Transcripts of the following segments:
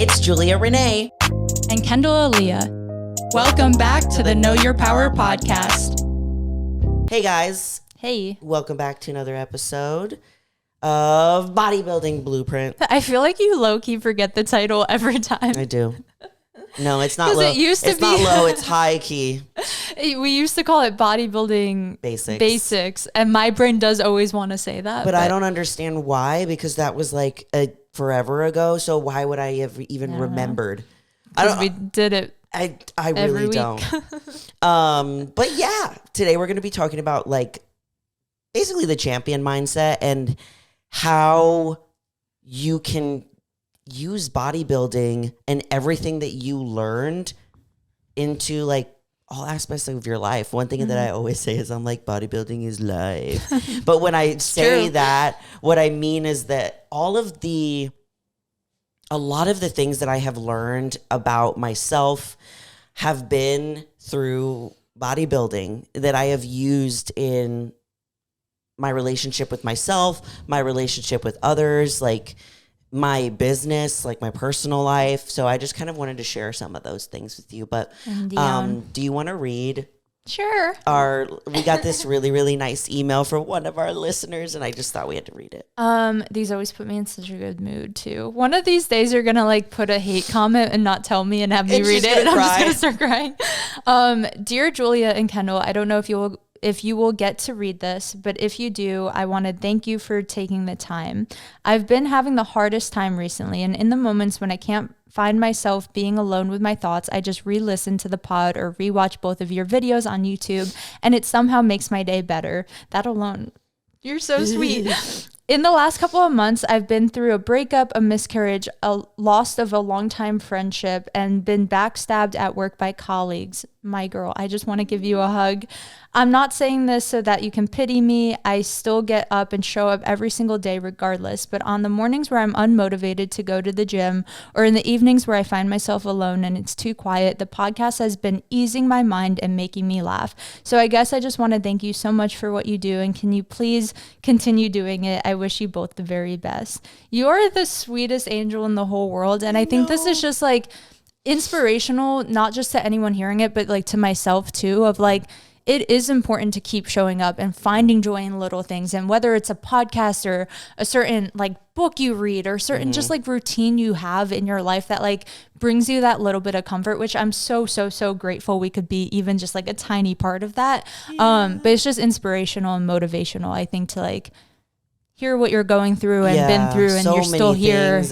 It's Julia Renee. And Kendall Aaliyah. Welcome back to the Know Your Power podcast. Hey guys. Hey. Welcome back to another episode of Bodybuilding Blueprint. I feel like you low-key forget the title every time. I do. No, it's not low. It's not low, it's high key. We used to call it Bodybuilding Basics. And my brain does always want to say that. But I don't understand why, because that was like forever ago. So why would I have even remembered? Because we did it. I really don't. But yeah, today we're going to be talking about like basically the champion mindset and how you can use bodybuilding and everything that you learned into like all aspects of your life. One thing that I always say is I'm like, bodybuilding is life. But when I say that, what I mean is that a lot of the things that I have learned about myself have been through bodybuilding that I have used in my relationship with myself, my relationship with others, like my business, like my personal life. So I just kind of wanted to share some of those things with you. But do you want to read? Sure. We got this really, really nice email from one of our listeners, and I just thought we had to read it. These always put me in such a good mood too. One of these days you're gonna like put a hate comment and not tell me and have me read it, and I'm just gonna start crying. Dear Julia and Kendall, I don't know if you will get to read this, but if you do, I want to thank you for taking the time. I've been having the hardest time recently, and in the moments when I can't find myself being alone with my thoughts, I just re-listen to the pod or rewatch both of your videos on YouTube, and it somehow makes my day better. That alone, you're so sweet. In the last couple of months, I've been through a breakup, a miscarriage, a loss of a longtime friendship, and been backstabbed at work by colleagues. My girl, I just want to give you a hug. I'm not saying this so that you can pity me. I still get up and show up every single day regardless. But on the mornings where I'm unmotivated to go to the gym, or in the evenings where I find myself alone and it's too quiet, the podcast has been easing my mind and making me laugh. So I guess I just want to thank you so much for what you do. And can you please continue doing it? I wish you both the very best. You are the sweetest angel in the whole world. And I think this is just like inspirational, not just to anyone hearing it, but like to myself too, of like, it is important to keep showing up and finding joy in little things. And whether it's a podcast or a certain like book you read or certain just like routine you have in your life that like brings you that little bit of comfort, which I'm so grateful we could be even just like a tiny part of that. But it's just inspirational and motivational, I think, to like hear what you're going through and been through, and you're still here.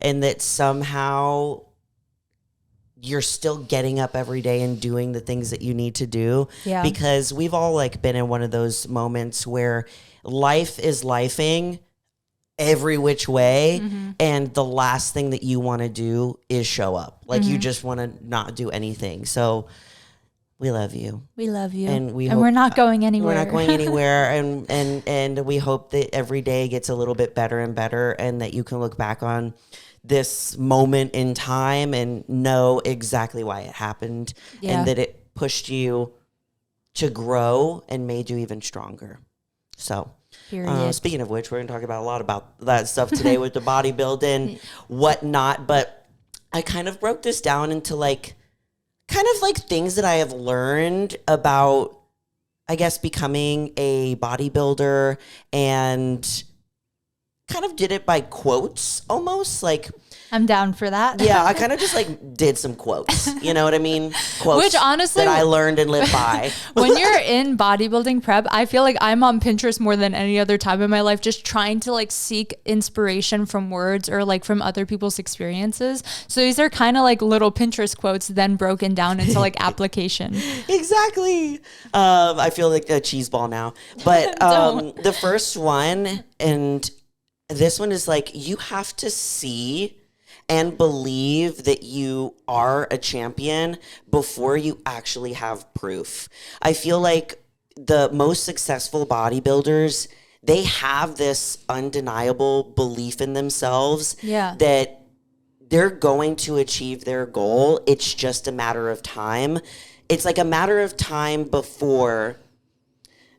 And that somehow you're still getting up every day and doing the things that you need to do. Yeah. Because we've all like been in one of those moments where life is lifing every which way. And the last thing that you want to do is show up. Like you just want to not do anything. So we love you. We love you. And we're not going anywhere. We're not going anywhere. And we hope that every day gets a little bit better and better, and that you can look back on this moment in time and know exactly why it happened, and that it pushed you to grow and made you even stronger. So speaking of which, we're going to talk about a lot about that stuff today with the bodybuilding, whatnot. But I kind of broke this down into like kind of like things that I have learned about, I guess, becoming a bodybuilder, and kind of did it by quotes almost. Like, I'm down for that. Yeah, I kind of just like did some quotes. You know what I mean? Quotes, which honestly, that I learned and lived by. When you're in bodybuilding prep, I feel like I'm on Pinterest more than any other time in my life, just trying to like seek inspiration from words or like from other people's experiences. So these are kind of like little Pinterest quotes then broken down into like application. Exactly. I feel like a cheese ball now. But the first one, and this one is like, you have to see and believe that you are a champion before you actually have proof. I feel like the most successful bodybuilders, they have this undeniable belief in themselves that they're going to achieve their goal. It's just a matter of time. It's like a matter of time before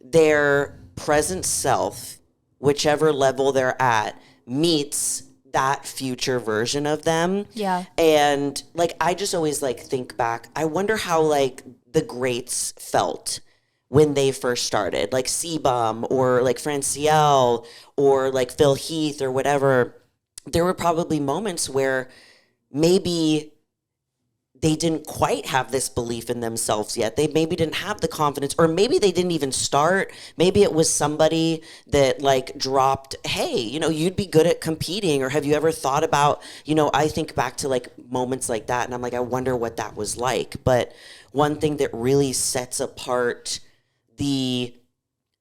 their present self, whichever level they're at, meets that future version of them. Yeah. And like, I just always like think back. I wonder how like the greats felt when they first started, like Sebum or like Francielle or like Phil Heath or whatever. There were probably moments where maybe they didn't quite have this belief in themselves yet. They maybe didn't have the confidence, or maybe they didn't even start. Maybe it was somebody that like dropped, hey, you know, you'd be good at competing. Or have you ever thought about, you know, I think back to like moments like that and I'm like, I wonder what that was like. But one thing that really sets apart the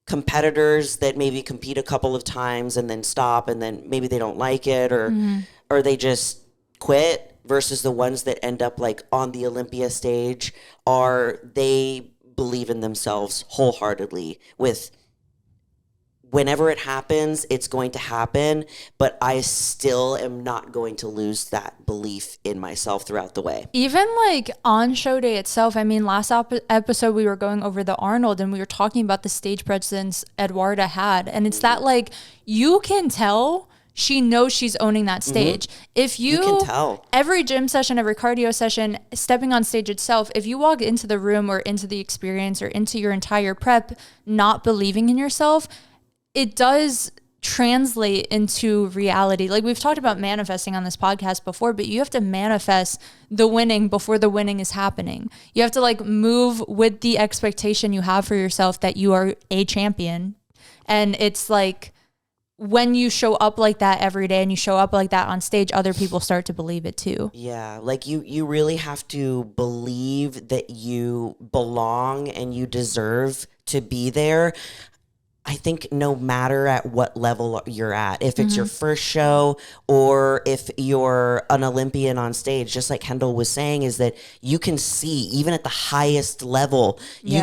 competitors that maybe compete a couple of times and then stop and then maybe they don't like it or they just quit versus the ones that end up like on the Olympia stage are they believe in themselves wholeheartedly with whenever it happens, it's going to happen, but I still am not going to lose that belief in myself throughout the way. Even like on show day itself, I mean, last episode we were going over the Arnold and we were talking about the stage presence Eduarda had. And it's that like, you can tell she knows she's owning that stage. If you can tell. Every gym session, every cardio session, stepping on stage itself, if you walk into the room or into the experience or into your entire prep, not believing in yourself, it does translate into reality. Like we've talked about manifesting on this podcast before, but you have to manifest the winning before the winning is happening. You have to like move with the expectation you have for yourself that you are a champion. And it's like, when you show up like that every day and you show up like that on stage, other people start to believe it too. Yeah, like you really have to believe that you belong and you deserve to be there. I think no matter at what level you're at, if it's your first show or if you're an Olympian on stage, just like Kendall was saying, is that you can see, even at the highest level, you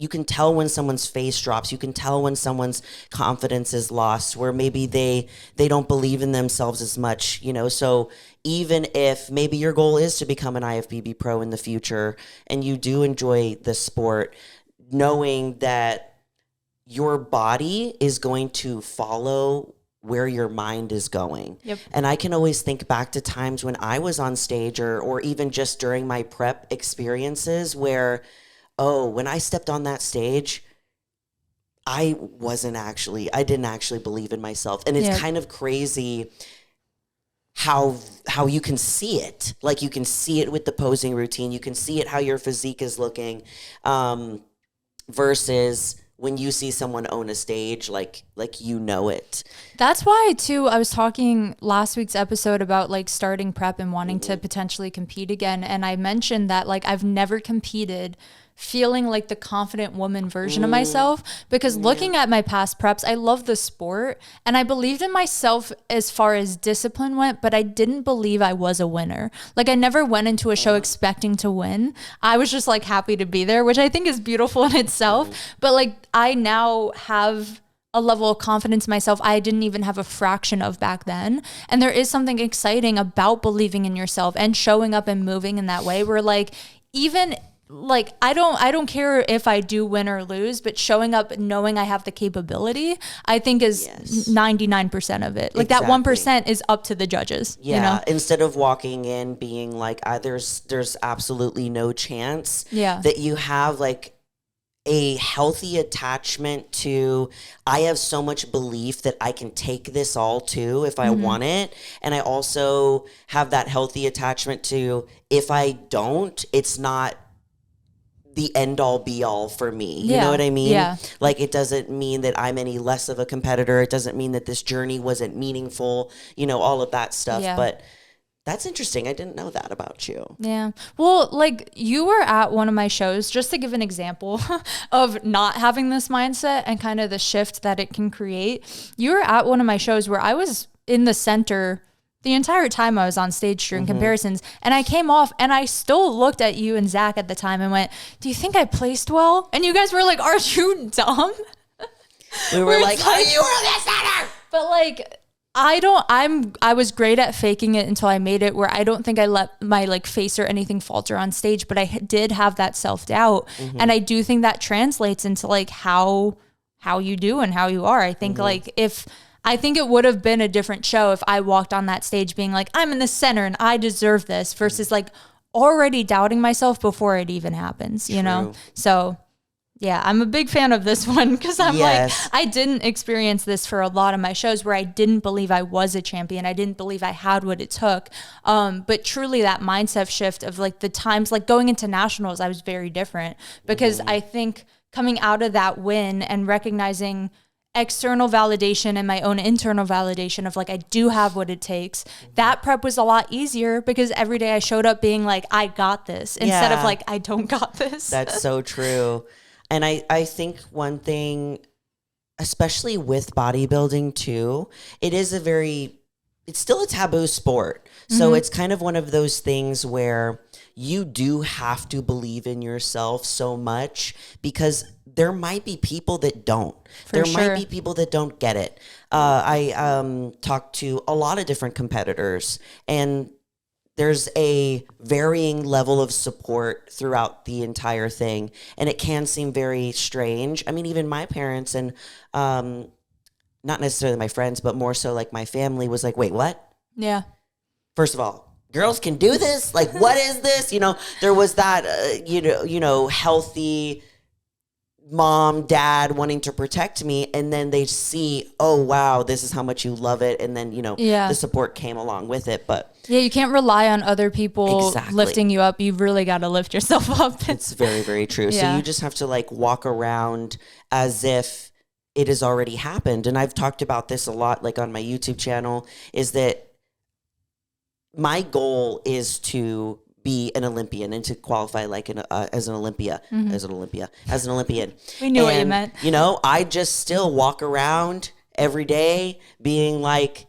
can tell when someone's face drops. You can tell when someone's confidence is lost, where maybe they don't believe in themselves as much, you know. So even if maybe your goal is to become an IFBB pro in the future and you do enjoy the sport, knowing that your body is going to follow where your mind is going. Yep. And I can always think back to times when I was on stage or even just during my prep experiences where, oh, when I stepped on that stage, I didn't actually believe in myself. And it's kind of crazy how you can see it. Like you can see it with the posing routine. You can see it how your physique is looking versus when you see someone own a stage, like you know it. That's why too, I was talking last week's episode about like starting prep and wanting to potentially compete again. And I mentioned that like I've never competed feeling like the confident woman version of myself, because looking at my past preps, I love the sport and I believed in myself as far as discipline went, but I didn't believe I was a winner. Like I never went into a show expecting to win. I was just like happy to be there, which I think is beautiful in itself. But like I now have a level of confidence in myself I didn't even have a fraction of back then. And there is something exciting about believing in yourself and showing up and moving in that way where like even like I don't care if I do win or lose, but showing up knowing I have the capability, I think is 99% of it. Like that 1% is up to the judges. Yeah. You know? Instead of walking in being like, there's absolutely no chance that you have like a healthy attachment to, I have so much belief that I can take this all too if I want it. And I also have that healthy attachment to, if I don't, it's not the end all be all for me. You know what I mean? Yeah. Like it doesn't mean that I'm any less of a competitor. It doesn't mean that this journey wasn't meaningful, you know, all of that stuff. Yeah. But that's interesting. I didn't know that about you. Yeah. Well, like you were at one of my shows, just to give an example of not having this mindset and kind of the shift that it can create. You were at one of my shows where I was in the center the entire time I was on stage during comparisons, and I came off and I still looked at you and Zach at the time and went, do you think I placed well? And you guys were like, are you dumb? We were like, oh, you were the center. But like, I was great at faking it until I made it, where I don't think I let my like face or anything falter on stage, but I did have that self-doubt. And I do think that translates into like how you do and how you are. I think like if I think it would have been a different show if I walked on that stage being like, I'm in the center and I deserve this, versus like already doubting myself before it even happens, you know? So yeah, I'm a big fan of this one because I'm like, I didn't experience this for a lot of my shows where I didn't believe I was a champion. I didn't believe I had what it took. But truly that mindset shift of like the times, like going into nationals, I was very different because I think coming out of that win and recognizing external validation and my own internal validation of like, I do have what it takes. That prep was a lot easier because every day I showed up being like, I got this instead of like, I don't got this. That's so true. And I think one thing, especially with bodybuilding too, it's still a taboo sport. So it's kind of one of those things where you do have to believe in yourself so much because there might be people that don't. Might be people that don't get it. I talked to a lot of different competitors, and there's a varying level of support throughout the entire thing. And it can seem very strange. I mean, even my parents and not necessarily my friends, but more so like my family was like, wait, what? Yeah. First of all, girls can do this? Like, what is this? You know, there was that, healthy mom, dad wanting to protect me, and then they see, oh wow, this is how much you love it, and then the support came along with it. But yeah, you can't rely on other people lifting you up. You really got to lift yourself up. It's very, very true. Yeah. So you just have to like walk around as if it has already happened. And I've talked about this a lot, like on my YouTube channel, is that my goal is to be an Olympian and to qualify like as an Olympian. We knew what you meant. I just still walk around every day being like,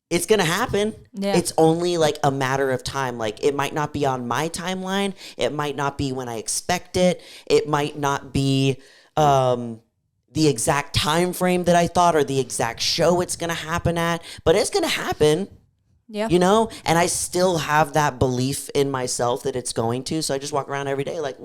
it's going to happen. Yeah. It's only like a matter of time. Like it might not be on my timeline. It might not be when I expect it. It might not be the exact time frame that I thought or the exact show it's going to happen at, but it's going to happen. Yeah. And I still have that belief in myself that it's going to. So I just walk around every day like,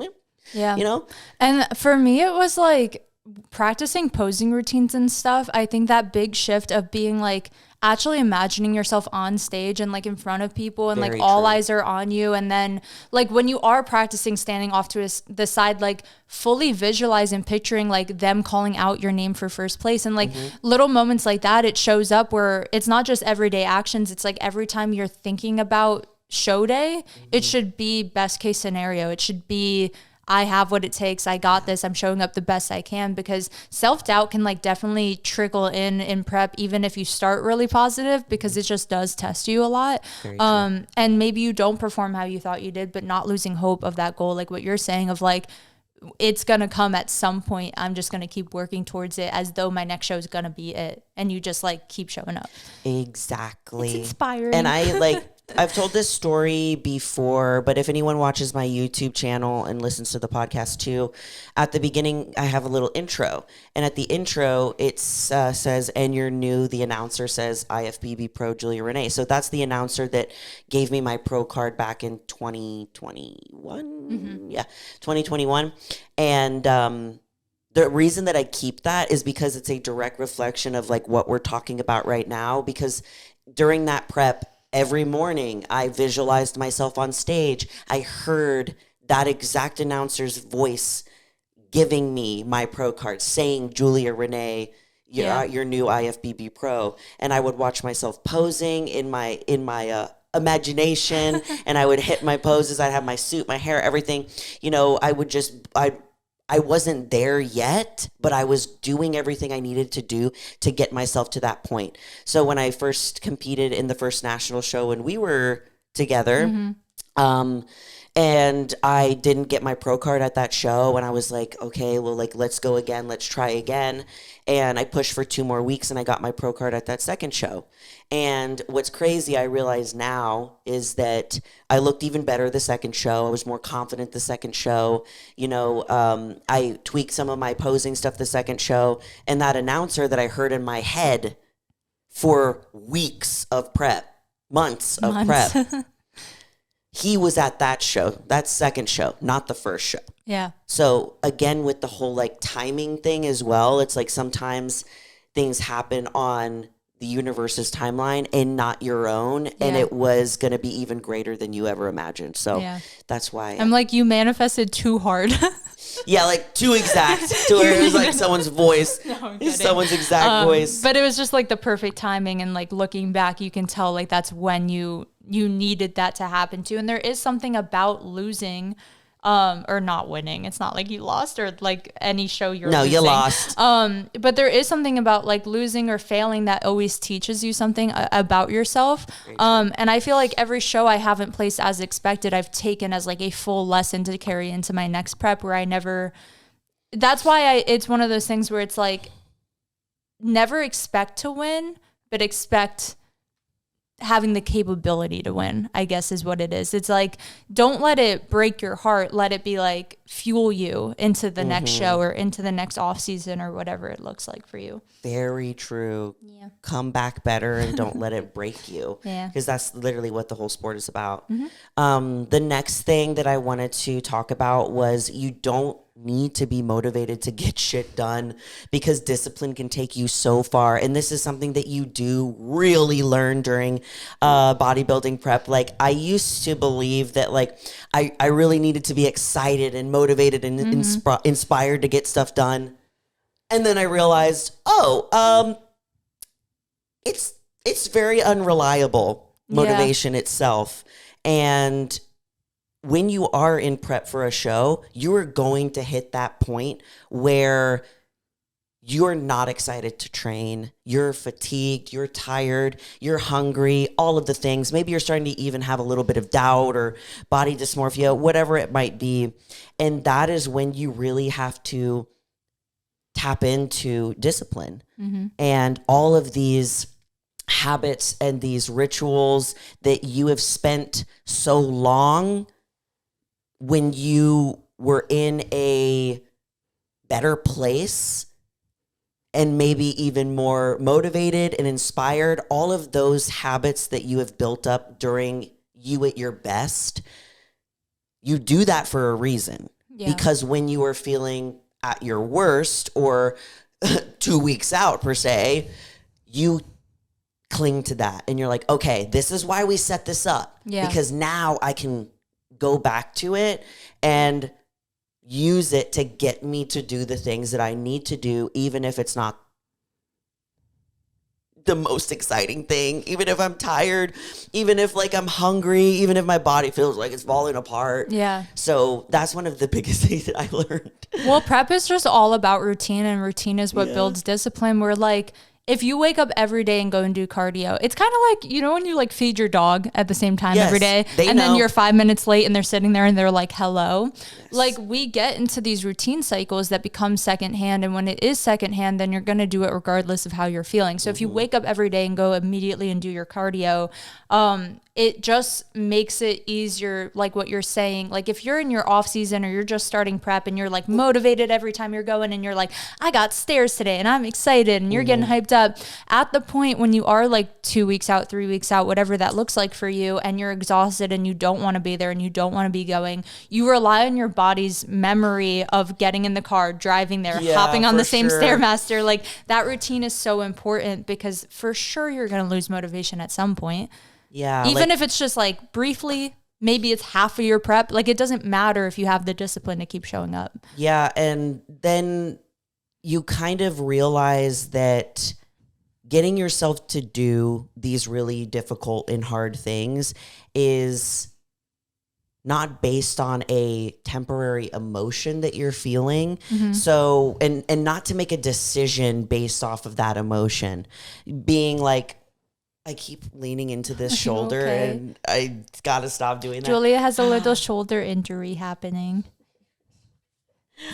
yeah. And for me, it was like practicing posing routines and stuff. I think that big shift of being like actually imagining yourself on stage and like in front of people and Very like all true. eyes are on you. And then like when you are practicing standing off to the side, like fully visualize and picturing like them calling out your name for first place. And like little moments like that, it shows up where it's not just everyday actions. It's like every time you're thinking about show day, it should be best case scenario. It should be, I have what it takes. I got this. I'm showing up the best I can, because self-doubt can like definitely trickle in prep, even if you start really positive, because it just does test you a lot. And maybe you don't perform how you thought you did, but not losing hope of that goal. Like what you're saying of like, it's going to come at some point. I'm just going to keep working towards it as though my next show is going to be it. And you just like keep showing up. Exactly. It's inspiring. And I've told this story before, but if anyone watches my YouTube channel and listens to the podcast too, at the beginning, I have a little intro. And at the intro, it says, and you're new, the announcer says, IFBB Pro Julia Renee. So that's the announcer that gave me my pro card back in 2021. Yeah, 2021. And the reason that I keep that is because it's a direct reflection of like what we're talking about right now. Because during that prep, every morning, I visualized myself on stage. I heard that exact announcer's voice giving me my pro card, saying, Julia Renee, your new IFBB Pro. And I would watch myself posing in my imagination, and I would hit my poses. I'd have my suit, my hair, everything. I wasn't there yet, but I was doing everything I needed to do to get myself to that point. So when I first competed in the first national show when we were together, and I didn't get my pro card at that show, and I was like, okay, well, like, let's go again. Let's try again. And I pushed for 2 more weeks, and I got my pro card at that second show. And what's crazy, I realize now, is that I looked even better the second show. I was more confident the second show. I tweaked some of my posing stuff the second show. And that announcer that I heard in my head for weeks of prep, months of prep, he was at that show, that second show, not the first show. Yeah. So again, with the whole like timing thing as well, it's like sometimes things happen on the universe's timeline and not your own. And it was going to be even greater than you ever imagined. So that's why I'm like, you manifested too hard. Yeah, like too exact to where it was like someone's voice, someone's exact voice. But it was just like the perfect timing. And like looking back, you can tell like that's when you needed that to happen too. And there is something about losing or not winning. It's not like you lost or like any show you're losing. You lost. But there is something about like losing or failing that always teaches you something about yourself. And I feel like every show I haven't placed as expected, I've taken as like a full lesson to carry into my next prep where I never, that's why it's one of those things where it's like, never expect to win, but expect having the capability to win, I guess is what it is. It's like, don't let it break your heart. Let it be like fuel you into the next show or into the next off season or whatever it looks like for you. Very true. Yeah. Come back better and don't let it break you. Yeah. Because that's literally what the whole sport is about. The next thing that I wanted to talk about was you don't need to be motivated to get shit done because discipline can take you so far. And this is something that you do really learn during bodybuilding prep. Like I used to believe that like I really needed to be excited and motivated and inspired to get stuff done. And then I realized, it's very unreliable motivation itself. And when you are in prep for a show, you are going to hit that point where you're not excited to train. You're fatigued, you're tired, you're hungry, all of the things. Maybe you're starting to even have a little bit of doubt or body dysmorphia, whatever it might be. And that is when you really have to tap into discipline and all of these habits and these rituals that you have spent so long when you were in a better place and maybe even more motivated and inspired, all of those habits that you have built up during you at your best, you do that for a reason. Because when you are feeling at your worst or 2 weeks out per se, you cling to that and you're like, okay, this is why we set this up. Because now I can go back to it and use it to get me to do the things that I need to do, even if it's not the most exciting thing, even if I'm tired, even if like I'm hungry, even if my body feels like it's falling apart. So that's one of the biggest things that I learned. Well, prep is just all about routine, and routine is what builds discipline. We're like, if you wake up every day and go and do cardio, it's kind of like, you know, when you like feed your dog at the same time every day and then you're 5 minutes late and they're sitting there and they're like, hello. Like we get into these routine cycles that become secondhand. And when it is secondhand, then you're going to do it regardless of how you're feeling. So if you wake up every day and go immediately and do your cardio, it just makes it easier. Like what you're saying, like if you're in your off season or you're just starting prep and you're like motivated every time you're going and you're like, I got stairs today and I'm excited and you're getting hyped up, at the point when you are like 2 weeks out, 3 weeks out, whatever that looks like for you, and you're exhausted and you don't want to be there and you don't want to be going, you rely on your body's memory of getting in the car, driving there, hopping on the same Stairmaster. Like that routine is so important because for sure you're going to lose motivation at some point. Even if it's just like briefly, maybe it's half of your prep. Like it doesn't matter if you have the discipline to keep showing up. And then you kind of realize that getting yourself to do these really difficult and hard things is not based on a temporary emotion that you're feeling. So, and not to make a decision based off of that emotion, being like, I keep leaning into this shoulder and I gotta stop doing that. Julia has a little shoulder injury happening.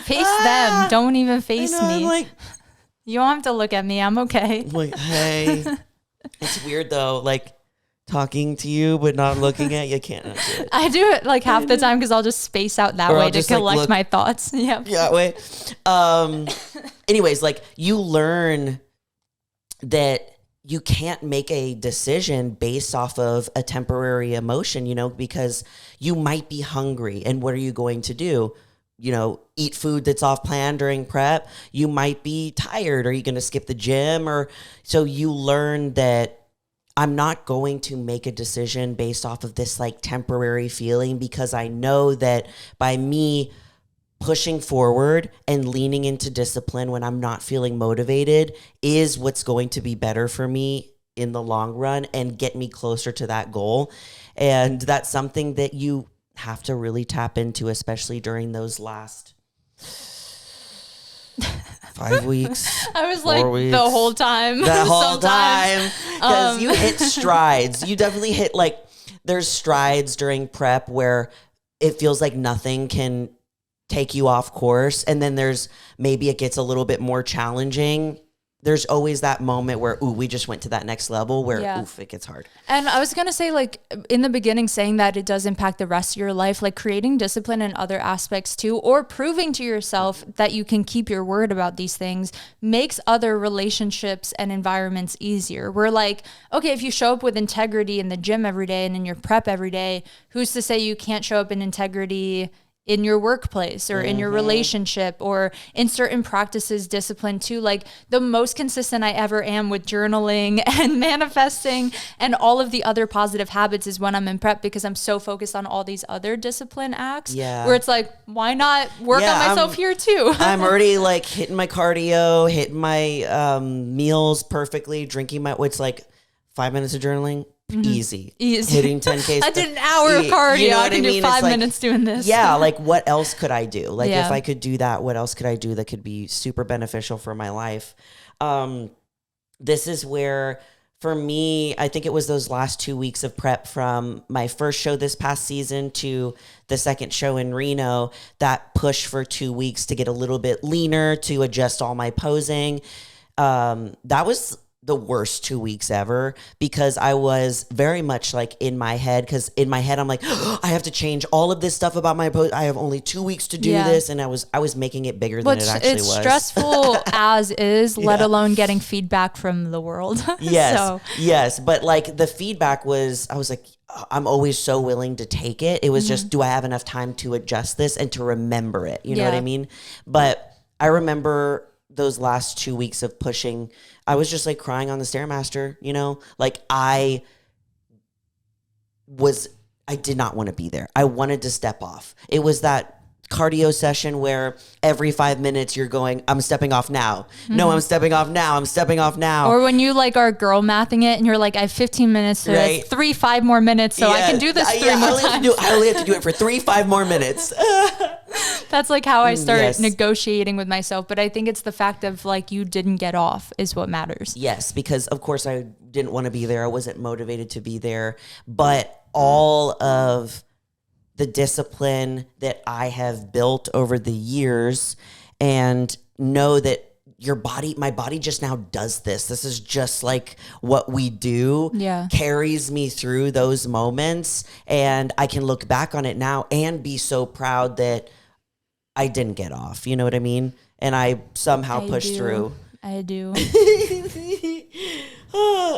Face them. Don't even face me. I'm like, you don't have to look at me. I'm okay. I'm like, hey. It's weird though, like talking to you but not looking at you. Can't do it. I do it like half the time because I'll just space out that way to collect my thoughts. Yeah, that way. Anyways, like you learn that you can't make a decision based off of a temporary emotion, you know, because you might be hungry and what are you going to do? eat food that's off plan during prep, you might be tired. Are you going to skip the gym? Or so you learn that I'm not going to make a decision based off of this like temporary feeling, because I know that by me pushing forward and leaning into discipline when I'm not feeling motivated is what's going to be better for me in the long run and get me closer to that goal. And that's something that you have to really tap into, especially during those last 5 weeks. I was like weeks, the whole time. The whole time. Because you hit strides. You definitely hit there's strides during prep where it feels like nothing can take you off course. And then maybe it gets a little bit more challenging. There's always that moment where, we just went to that next level where, it gets hard. And I was going to say, in the beginning, saying that it does impact the rest of your life, creating discipline in other aspects too, or proving to yourself that you can keep your word about these things makes other relationships and environments easier. We're okay, if you show up with integrity in the gym every day and in your prep every day, who's to say you can't show up in integrity in your workplace or in your relationship or in certain practices, discipline too. The most consistent I ever am with journaling and manifesting and all of the other positive habits is when I'm in prep, because I'm so focused on all these other discipline acts where it's why not work on myself here too? I'm already hitting my cardio, hitting my meals perfectly, drinking it's 5 minutes of journaling. Easy. Hitting 10Ks. I did an hour of cardio. I can do 5 minutes doing this. Yeah. What else could I do? If I could do that, what else could I do that could be super beneficial for my life? This is where, for me, I think it was those last 2 weeks of prep from my first show this past season to the second show in Reno, that push for 2 weeks to get a little bit leaner, to adjust all my posing. That was the worst 2 weeks ever, because I was very much in my head, because in my head I'm I have to change all of this stuff about my pose. I have only 2 weeks to do this, and I was making it bigger than it actually was. It's stressful as is, let alone getting feedback from the world. Yes, but the feedback was, I was I'm always so willing to take it. It was just, do I have enough time to adjust this and to remember it? You know what I mean? But I remember those last 2 weeks of pushing, I was just crying on the Stairmaster, I did not want to be there. I wanted to step off. It was that cardio session where every 5 minutes you're going, I'm stepping off now. No, I'm stepping off now. I'm stepping off now. Or when you are girl mathing it and you're I have 15 minutes to 5 more minutes. So I can do this 3 more times. I only have to do it for 5 more minutes. That's how I start negotiating with myself. But I think it's the fact of you didn't get off is what matters. Yes, because of course I didn't want to be there. I wasn't motivated to be there. But all of the discipline that I have built over the years, and know that my body just now does this. This is just what we do, carries me through those moments. And I can look back on it now and be so proud that I didn't get off. You know what I mean? And I somehow pushed through. I do.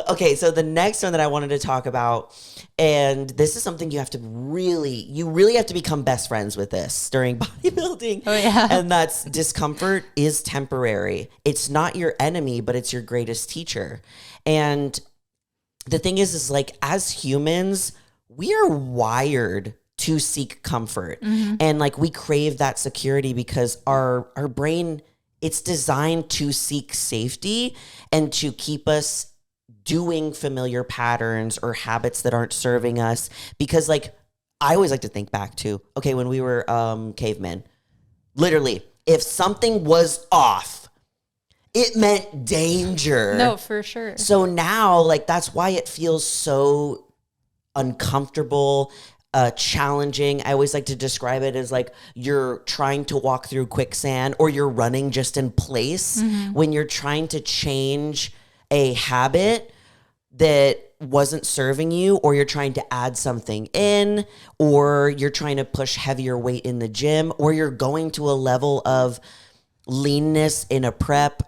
Okay, so the next one that I wanted to talk about, and this is something you really have to become best friends with this during bodybuilding. Oh, yeah. And that's, discomfort is temporary. It's not your enemy, but it's your greatest teacher. And the thing is as humans, we are wired to seek comfort. And we crave that security because our brain, it's designed to seek safety and to keep us doing familiar patterns or habits that aren't serving us. Because I always like to think back to, okay, when we were cavemen, literally, if something was off, it meant danger. No, for sure. So now, that's why it feels so uncomfortable, challenging. I always like to describe it as you're trying to walk through quicksand, or you're running just in place when you're trying to change a habit that wasn't serving you, or you're trying to add something in, or you're trying to push heavier weight in the gym, or you're going to a level of leanness in a prep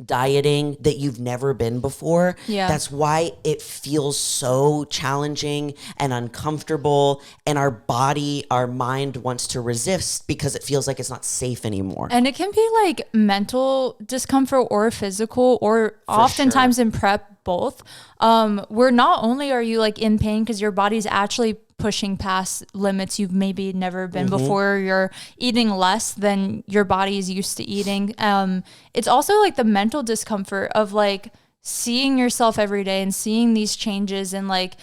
dieting that you've never been before. Yeah. That's why it feels so challenging and uncomfortable, and our body, our mind wants to resist because it feels like it's not safe anymore. And it can be like mental discomfort or physical, or oftentimes in prep, both. Where not only are you like in pain because your body's actually pushing past limits you've maybe never been before, you're eating less than your body is used to eating. It's also like the mental discomfort of like seeing yourself every day and seeing these changes and like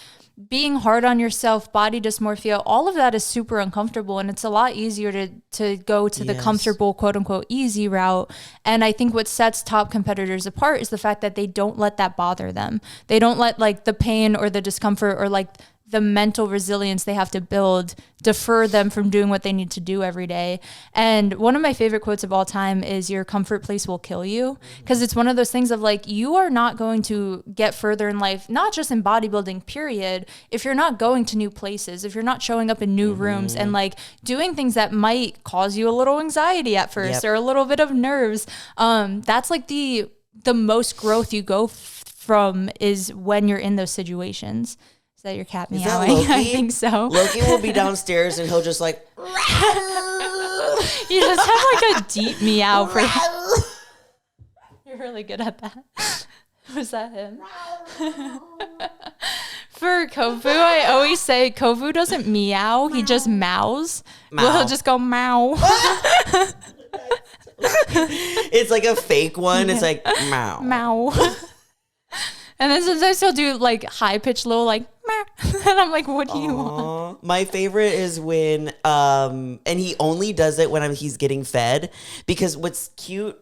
being hard on yourself, body dysmorphia, all of that is super uncomfortable. And it's a lot easier to go to the comfortable, quote unquote, easy route. And I think what sets top competitors apart is the fact that they don't let that bother them. They don't let like the pain or the discomfort or like the mental resilience they have to build defer them from doing what they need to do every day. And one of my favorite quotes of all time is, your comfort place will kill you. Because it's one of those things of like, you are not going to get further in life, not just in bodybuilding period, if you're not going to new places, if you're not showing up in new rooms and like doing things that might cause you a little anxiety at first or a little bit of nerves. That's like the most growth you go from is when you're in those situations. That your cat meowing? I think so. Loki will be downstairs and he'll just like you just have like a deep meow for You're really good at that. Was that him? For Kovu, I always say Kovu doesn't meow, he just mows. Well, he'll just go meow. It's like a fake one. It's like meow. Meow. And then sometimes he'll do like high pitched little like and I'm like, what do you want? My favorite is when and he only does it when he's getting fed, because what's cute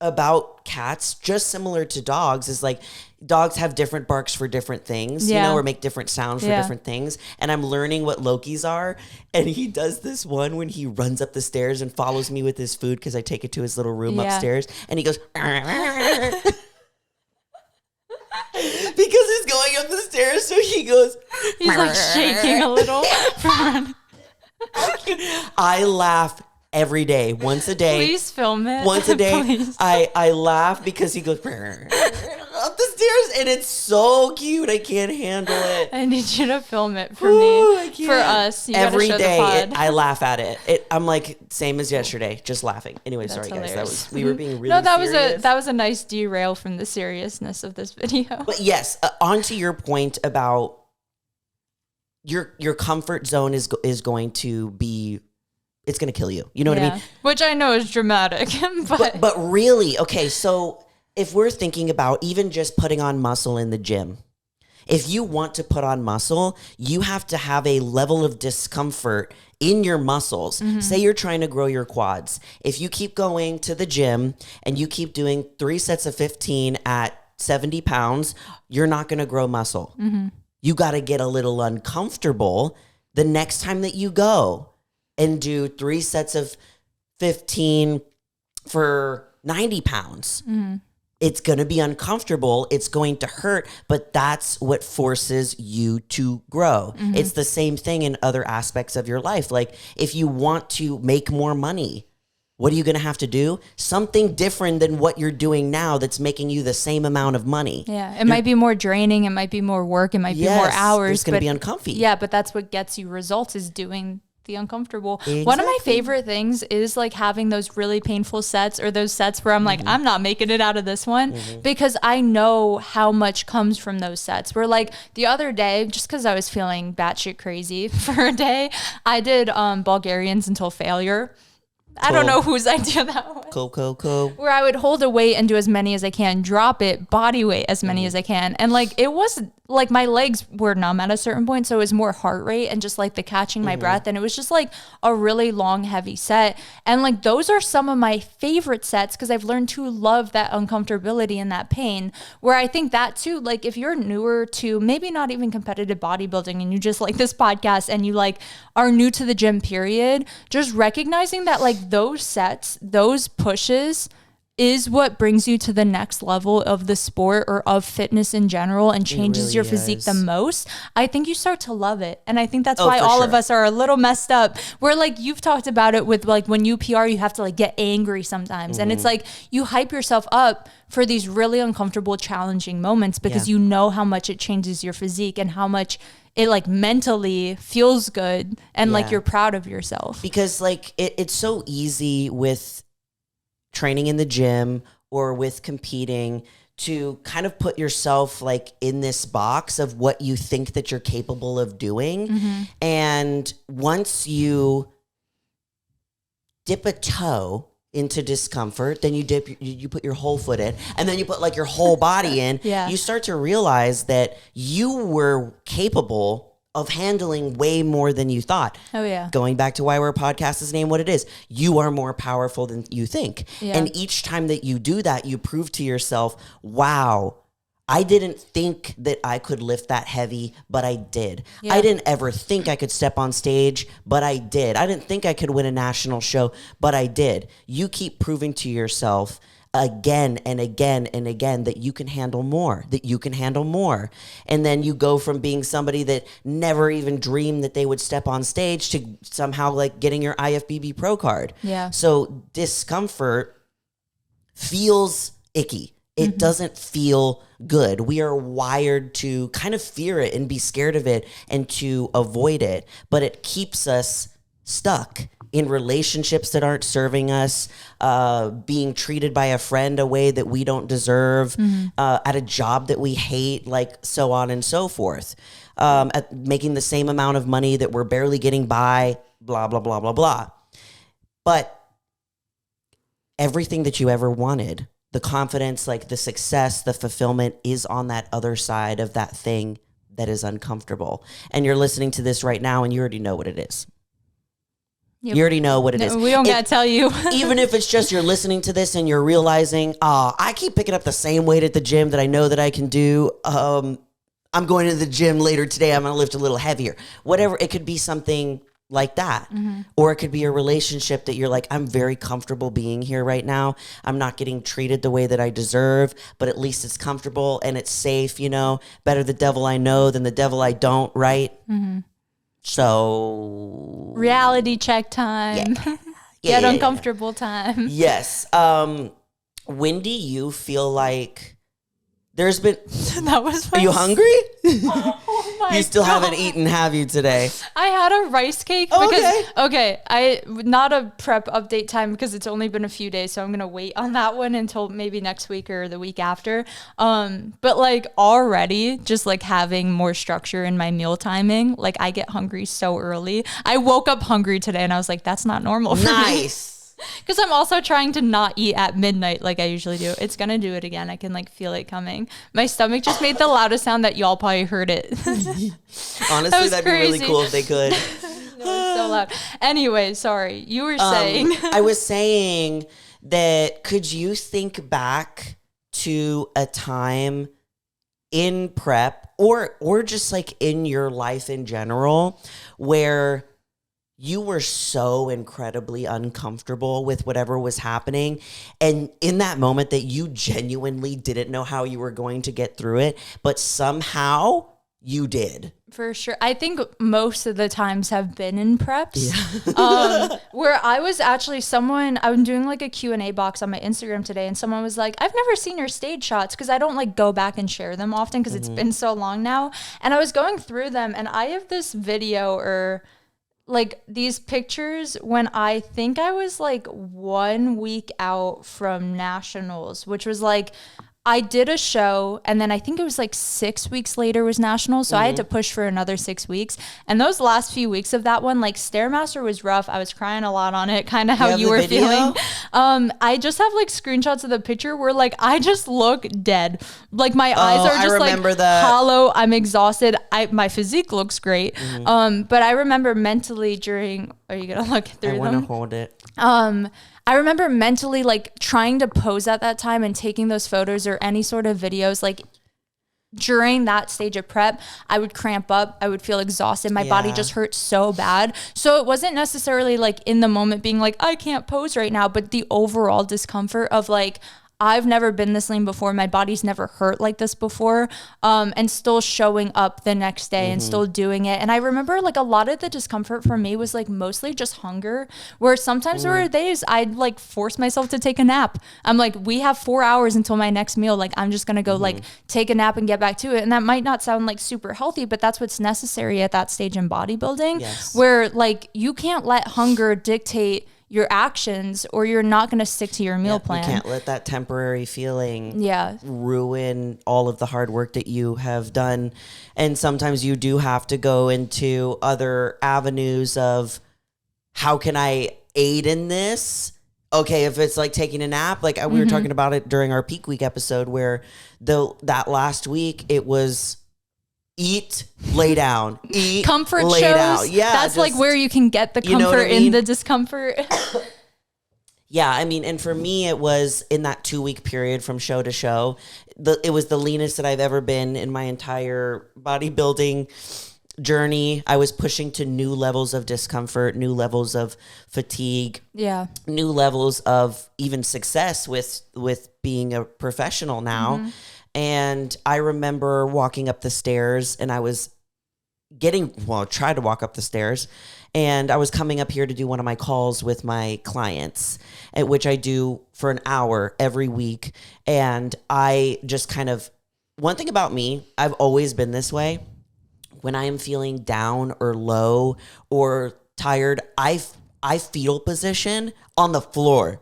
about cats, just similar to dogs, is like dogs have different barks for different things, you know, or make different sounds for different things. And I'm learning what Loki's are. And he does this one when he runs up the stairs and follows me with his food because I take it to his little room upstairs. And he goes, because he's going up the stairs, so he goes. He's like shaking a little. I laugh every day, once a day. Please film it. Once a day, I laugh because he goes up the stairs, and it's so cute. I can't handle it. I need you to film it for me, for us. You every show day. the pod. I laugh at it. I'm like same as yesterday, just laughing. Anyway, That's sorry hilarious. guys. We were being really that serious. that was a nice derail from the seriousness of this video. But yes, on to your point about your comfort zone is going to be. It's going to kill you. You know what I mean? Which I know is dramatic. But really, okay, so if we're thinking about even just putting on muscle in the gym, if you want to put on muscle, you have to have a level of discomfort in your muscles. Say you're trying to grow your quads. If you keep going to the gym and you keep doing 3 sets of 15 at 70 pounds, you're not going to grow muscle. You got to get a little uncomfortable the next time that you go and do 3 sets of 15 for 90 pounds. It's going to be uncomfortable. It's going to hurt, but that's what forces you to grow. It's the same thing in other aspects of your life. Like if you want to make more money, what are you going to have to do? Something different than what you're doing now that's making you the same amount of money. Yeah, it might be more draining. It might be more work. It might be more hours. It's going to be uncomfy. Yeah, but that's what gets you results, is doing the uncomfortable. Exactly. One of my favorite things is like having those really painful sets, or those sets where I'm like, I'm not making it out of this one, because I know how much comes from those sets. Where like the other day, just because I was feeling batshit crazy for a day, I did Bulgarians until failure. I don't know whose idea that was. Cool. Where I would hold a weight and do as many as I can, drop it, body weight as many as I can. And like, it was like my legs were numb at a certain point. So it was more heart rate and just like the catching my breath. And it was just like a really long, heavy set. And like, those are some of my favorite sets, because I've learned to love that uncomfortability and that pain, where I think that too, like if you're newer to maybe not even competitive bodybuilding and you just like this podcast and you like are new to the gym period, just recognizing that like those sets, those pushes, is what brings you to the next level of the sport or of fitness in general and changes really your physique the most, I think you start to love it. And I think that's why all of us are a little messed up. Where like you've talked about it with like when you PR, you have to like get angry sometimes. And it's like you hype yourself up for these really uncomfortable, challenging moments because you know how much it changes your physique and how much it like mentally feels good and like you're proud of yourself. Because like it's so easy with training in the gym or with competing to kind of put yourself like in this box of what you think that you're capable of doing. And once you dip a toe into discomfort, then you put your whole foot in, and then you put like your whole body in. You start to realize that you were capable of handling way more than you thought. Going back to why our podcast is named what it is. You are more powerful than you think. And each time that you do that, you prove to yourself, wow, I didn't think that I could lift that heavy, but I did. I didn't ever think I could step on stage, but I did. I didn't think I could win a national show, but I did. You keep proving to yourself again and again and again that you can handle more, that you can handle more. And then you go from being somebody that never even dreamed that they would step on stage to somehow like getting your IFBB pro card. So discomfort feels icky. It doesn't feel good. We are wired to kind of fear it and be scared of it and to avoid it, but it keeps us stuck in relationships that aren't serving us, being treated by a friend a way that we don't deserve, at a job that we hate, like so on and so forth, at making the same amount of money that we're barely getting by, blah, blah, blah, blah, blah. But everything that you ever wanted, the confidence, like the success, the fulfillment is on that other side of that thing that is uncomfortable. And you're listening to this right now and you already know what it is. You already know what it is. We don't got to tell you. Even if it's just you're listening to this and you're realizing, I keep picking up the same weight at the gym that I know that I can do. I'm going to the gym later today. I'm going to lift a little heavier. Whatever. It could be something like that. Or it could be a relationship that you're like, I'm very comfortable being here right now. I'm not getting treated the way that I deserve, but at least it's comfortable and it's safe, you know, better the devil I know than the devil I don't, right? So reality check time. Get uncomfortable time. Yes. When do you feel like there's been that was Are you hungry? Oh my You still God. haven't eaten, have you, today? I had a rice cake because I not a prep update time because it's only been a few days, so I'm gonna wait on that one until maybe next week or the week after. But like already just like having more structure in my meal timing, like I get hungry so early. I woke up hungry today and I was like, that's not normal for me. Because I'm also trying to not eat at midnight like I usually do. It's going to do it again. I can like feel it coming. My stomach just made the loudest sound that y'all probably heard it. Honestly, that'd be really cool if they could. No, it's so loud. Anyway, sorry. You were saying. I was saying that could you think back to a time in prep or just like in your life in general where you were so incredibly uncomfortable with whatever was happening. And in that moment that you genuinely didn't know how you were going to get through it, but somehow you did. For sure. I think most of the times have been in preps. Where I was actually I'm doing like a Q&A box on my Instagram today and someone was like, I've never seen your stage shots because I don't like go back and share them often because it's been so long now. And I was going through them and I have this video or like these pictures when I think I was like 1 week out from nationals, which was like, I did a show and then I think it was like 6 weeks later was nationals. So I had to push for another 6 weeks. And those last few weeks of that one, like Stairmaster was rough. I was crying a lot on it, kind of how you were feeling. I just have like screenshots of the picture where like I just look dead. Like my eyes are just like hollow. I'm exhausted. My physique looks great. But I remember mentally are you going to look through them? I want to hold it. I remember mentally like trying to pose at that time and taking those photos or any sort of videos. Like during that stage of prep, I would cramp up. I would feel exhausted. My body just hurt so bad. So it wasn't necessarily like in the moment being like, I can't pose right now, but the overall discomfort of like, I've never been this lean before. My body's never hurt like this before. And still showing up the next day and still doing it. And I remember like a lot of the discomfort for me was like mostly just hunger, where sometimes there were days I'd like force myself to take a nap. I'm like, we have 4 hours until my next meal. Like I'm just going to go like take a nap and get back to it. And that might not sound like super healthy, but that's what's necessary at that stage in bodybuilding, where like you can't let hunger dictate your actions or you're not going to stick to your meal plan. You can't let that temporary feeling ruin all of the hard work that you have done. And sometimes you do have to go into other avenues of how can I aid in this? Okay, if it's like taking a nap, like we were talking about it during our peak week episode where that last week it was eat, lay down, eat, comfort lay shows. Down. Yeah, that's like where you can get the comfort in the discomfort. Yeah, I mean, and for me, it was in that 2-week period from show to show. It was the leanest that I've ever been in my entire bodybuilding journey. I was pushing to new levels of discomfort, new levels of fatigue, new levels of even success with being a professional now. And I remember walking up the stairs and I was tried to walk up the stairs, and I was coming up here to do one of my calls with my clients, at which I do for an hour every week. And I just one thing about me, I've always been this way. When I am feeling down or low or tired, I fetal position on the floor.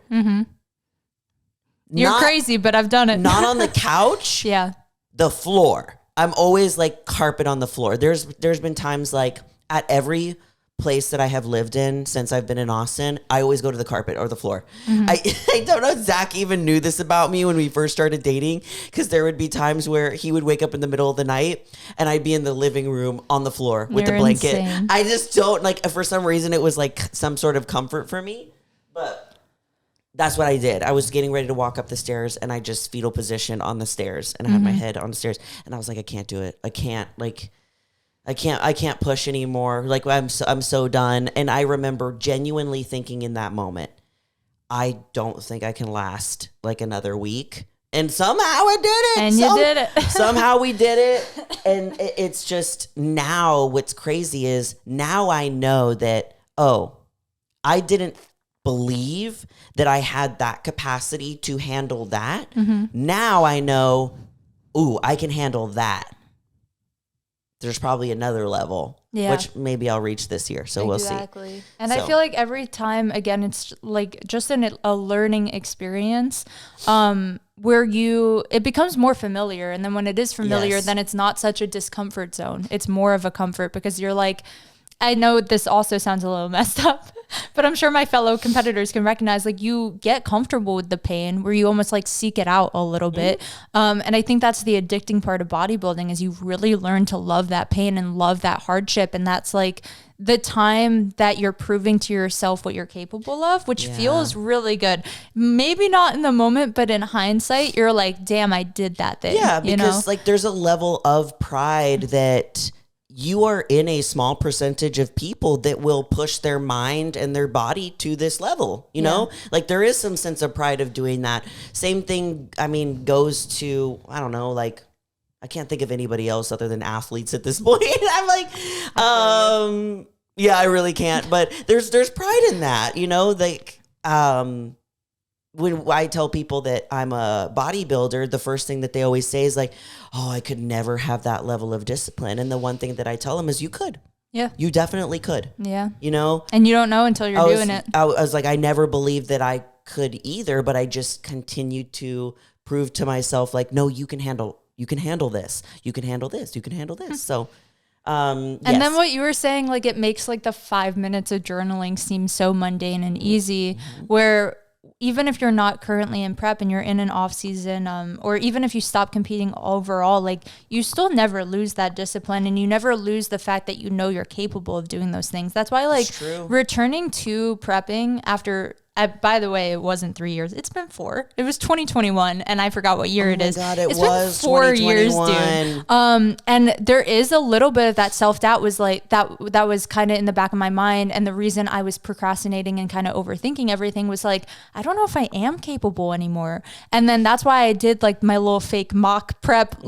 You're crazy, but I've done it. Not on the couch. The floor. I'm always like carpet on the floor. There's been times like at every place that I have lived in since I've been in Austin, I always go to the carpet or the floor. I don't know if Zach even knew this about me when we first started dating, because there would be times where he would wake up in the middle of the night and I'd be in the living room on the floor with the blanket. Insane. I just don't like, for some reason it was like some sort of comfort for me, but that's what I did. I was getting ready to walk up the stairs and I just fetal positioned on the stairs and I had my head on the stairs and I was like, I can't do it. I can't push anymore. Like I'm so done. And I remember genuinely thinking in that moment, I don't think I can last like another week. And somehow I did it. And you did it. Somehow we did it. And it's just now what's crazy is now I know that, I didn't believe that I had that capacity to handle that. Now I know, I can handle that. There's probably another level, which maybe I'll reach this year. So we'll see. Exactly. And I feel like every time, again, it's like just a learning experience where it becomes more familiar. And then when it is familiar, then it's not such a discomfort zone. It's more of a comfort because you're like, I know this also sounds a little messed up, but I'm sure my fellow competitors can recognize like you get comfortable with the pain where you almost like seek it out a little bit. And I think that's the addicting part of bodybuilding is you really learn to love that pain and love that hardship. And that's like the time that you're proving to yourself what you're capable of, which feels really good. Maybe not in the moment, but in hindsight, you're like, damn, I did that thing. Yeah, because like there's a level of pride that you are in a small percentage of people that will push their mind and their body to this level, you know? Like there is some sense of pride of doing that. Same thing, I mean, goes to, I don't know, like, I can't think of anybody else other than athletes at this point. I'm like, I really can't. But there's pride in that, you know? Like, when I tell people that I'm a bodybuilder, the first thing that they always say is like, I could never have that level of discipline. And the one thing that I tell them is you could. Yeah. You definitely could. Yeah. You know? And you don't know until you're doing it. I was like, I never believed that I could either, but I just continued to prove to myself like, no, you can handle this. You can handle this. You can handle this. So, and then what you were saying, like it makes like the 5 minutes of journaling seem so mundane and easy where even if you're not currently in prep and you're in an off season, or even if you stop competing overall, like you still never lose that discipline and you never lose the fact that you know you're capable of doing those things. That's why like returning to prepping after by the way, it wasn't 3 years. It's been 4. It was 2021, and I forgot what year it is. God, it's been 4 years, dude. And there is a little bit of that self-doubt was like, that was kind of in the back of my mind. And the reason I was procrastinating and kind of overthinking everything was like, I don't know if I am capable anymore. And then that's why I did like my little fake mock prep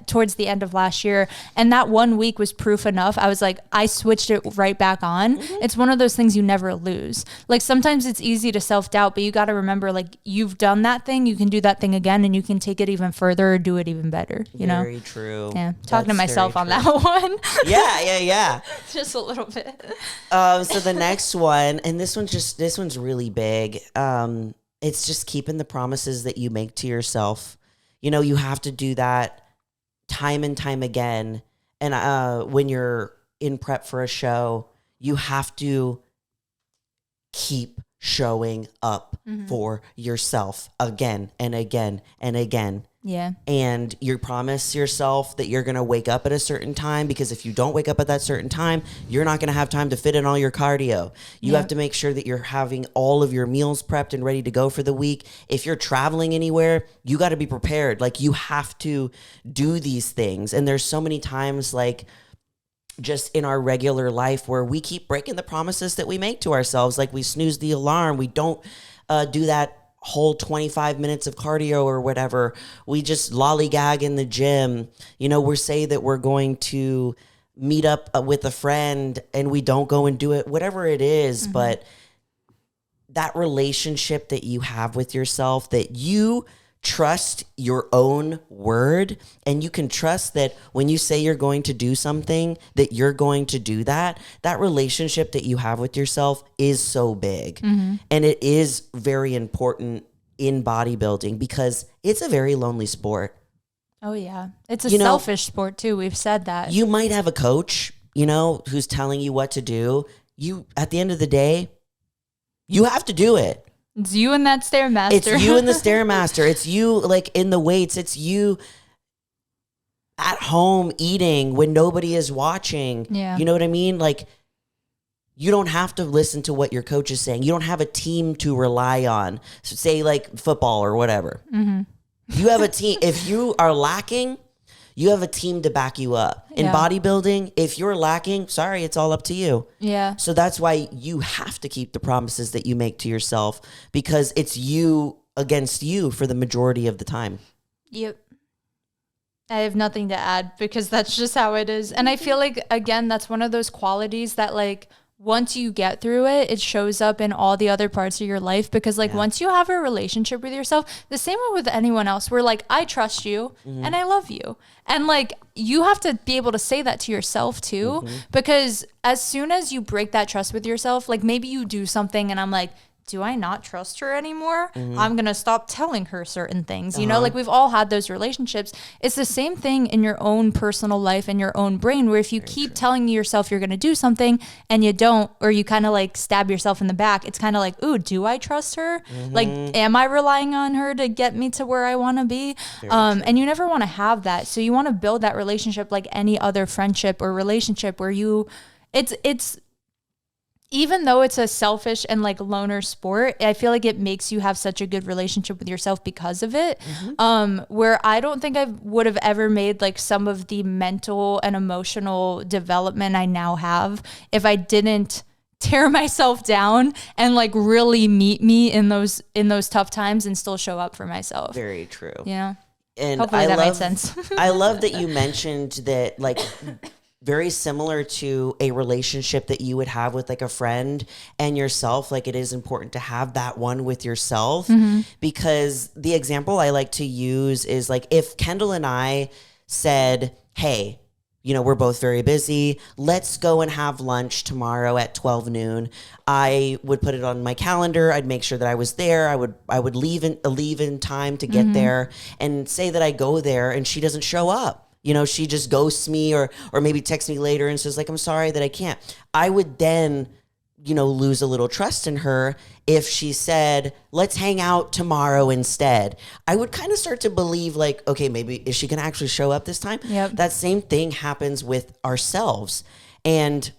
towards the end of last year. And that 1 week was proof enough. I was like, I switched it right back on. It's one of those things you never lose. Like sometimes it's easy to self-doubt, but you got to remember, like, you've done that thing, you can do that thing again, and you can take it even further or do it even better, you know? Very true. Yeah. Talking to myself on that one. Yeah. Just a little bit. So the next one, and this one's really big. It's just keeping the promises that you make to yourself. You know, you have to do that time and time again. And when you're in prep for a show, you have to keep showing up for yourself again and again and again. Yeah. And you promise yourself that you're going to wake up at a certain time, because if you don't wake up at that certain time, you're not going to have time to fit in all your cardio. You have to make sure that you're having all of your meals prepped and ready to go for the week. If you're traveling anywhere, you got to be prepared. Like, you have to do these things. And there's so many times, like, just in our regular life where we keep breaking the promises that we make to ourselves. Like, we snooze the alarm. We don't do that whole 25 minutes of cardio or whatever. We just lollygag in the gym. You know, we say that we're going to meet up with a friend and we don't go and do it, whatever it is. But that relationship that you have with yourself, that you trust your own word, and you can trust that when you say you're going to do something, that you're going to do that. That relationship that you have with yourself is so big. And it is very important in bodybuilding because it's a very lonely sport. Oh yeah. It's a selfish sport too. We've said that. You might have a coach, you know, who's telling you what to do. You, at the end of the day, you have to do it. It's you and that Stairmaster. It's you and the Stairmaster. It's you, like, in the weights. It's you at home eating when nobody is watching. Yeah. You know what I mean? Like, you don't have to listen to what your coach is saying. You don't have a team to rely on. So say, like, football or whatever. You have a team. If you are lacking, you have a team to back you up. In bodybuilding, if you're lacking, sorry, it's all up to you. Yeah. So that's why you have to keep the promises that you make to yourself, because it's you against you for the majority of the time. Yep. I have nothing to add because that's just how it is. And I feel like, again, that's one of those qualities that, like, once you get through it, it shows up in all the other parts of your life, because like once you have a relationship with yourself, the same way with anyone else, we're like, I trust you and I love you. And like, you have to be able to say that to yourself too, because as soon as you break that trust with yourself, like maybe you do something and I'm like, do I not trust her anymore? I'm going to stop telling her certain things. You know, like we've all had those relationships. It's the same thing in your own personal life and your own brain, where if you keep telling yourself you're going to do something and you don't, or you kind of like stab yourself in the back, it's kind of like, ooh, do I trust her? Like, am I relying on her to get me to where I want to be? And you never want to have that. So you want to build that relationship like any other friendship or relationship where it's even though it's a selfish and like loner sport, I feel like it makes you have such a good relationship with yourself because of it. Where I don't think I would have ever made like some of the mental and emotional development I now have if I didn't tear myself down and like really meet me in those tough times and still show up for myself. Very true. Yeah. And hopefully that made sense. I love that you mentioned that, like, very similar to a relationship that you would have with like a friend and yourself. Like, it is important to have that one with yourself, because the example I like to use is like, if Kendall and I said, hey, you know, we're both very busy, let's go and have lunch tomorrow at 12 noon. I would put it on my calendar. I'd make sure that I was there. I would leave in time to get there, and say that I go there and she doesn't show up. You know, she just ghosts me or maybe texts me later and says like, I'm sorry that I can't. I would then, you know, lose a little trust in her if she said, let's hang out tomorrow instead. I would kind of start to believe like, okay, maybe is she going to actually show up this time? Yep. That same thing happens with ourselves. And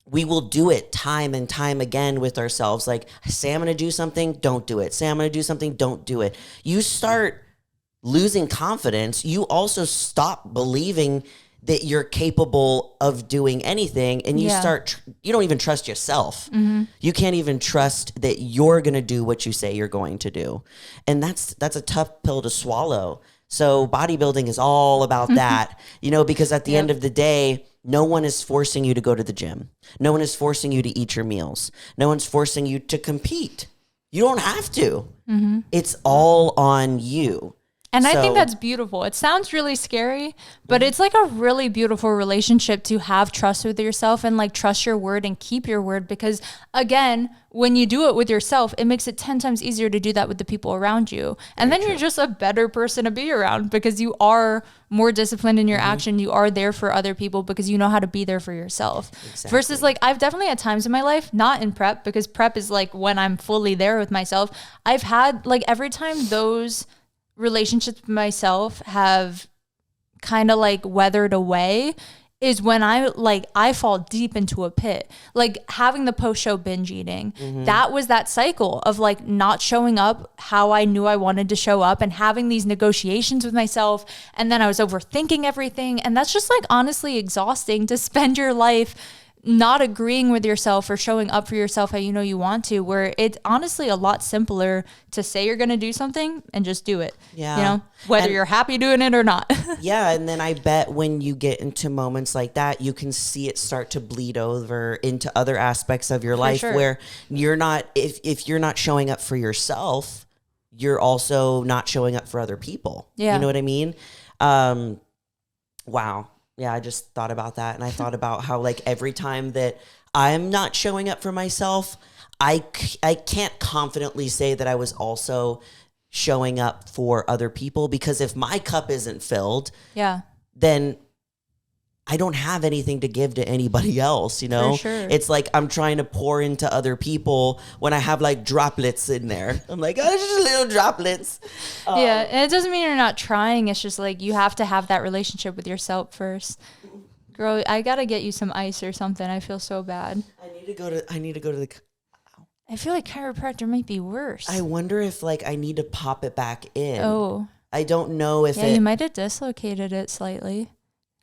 we will do it time and time again with ourselves. Like, say I'm going to do something, don't do it. Say I'm going to do something, don't do it. You start losing confidence. You also stop believing that you're capable of doing anything, and you you don't even trust yourself. You can't even trust that you're going to do what you say you're going to do. And that's a tough pill to swallow. So bodybuilding is all about that, because at the end of the day, no one is forcing you to go to the gym. No one is forcing you to eat your meals. No one's forcing you to compete. You don't have to. It's all on you. And I think that's beautiful. It sounds really scary, but it's like a really beautiful relationship to have trust with yourself and like trust your word and keep your word. Because again, when you do it with yourself, it makes it 10 times easier to do that with the people around you. And then you're just a better person to be around because you are more disciplined in your action. You are there for other people because you know how to be there for yourself. Versus like, I've definitely had times in my life, not in prep, because prep is like when I'm fully there with myself. I've had like every time those relationships with myself have kind of like weathered away is when I fall deep into a pit. Like having the post-show binge eating, that was that cycle of like not showing up how I knew I wanted to show up and having these negotiations with myself. And then I was overthinking everything. And that's just like honestly exhausting to spend your life not agreeing with yourself or showing up for yourself how you want to, where it's honestly a lot simpler to say you're going to do something and just do it. Whether you're happy doing it or not. And then I bet when you get into moments like that, you can see it start to bleed over into other aspects of your life where you're not, if you're not showing up for yourself, you're also not showing up for other people. You know what I mean? Wow. Yeah, I just thought about that. And I thought about how like every time that I'm not showing up for myself, I can't confidently say that I was also showing up for other people, because if my cup isn't filled, then I don't have anything to give to anybody else, For sure. It's like I'm trying to pour into other people when I have like droplets in there. I'm like, oh, it's just little droplets. And it doesn't mean you're not trying. It's just like you have to have that relationship with yourself first. Girl, I got to get you some ice or something. I feel so bad. I need to go to the... I feel like chiropractor might be worse. I wonder if like I need to pop it back in. Oh. I don't know if you might have dislocated it slightly.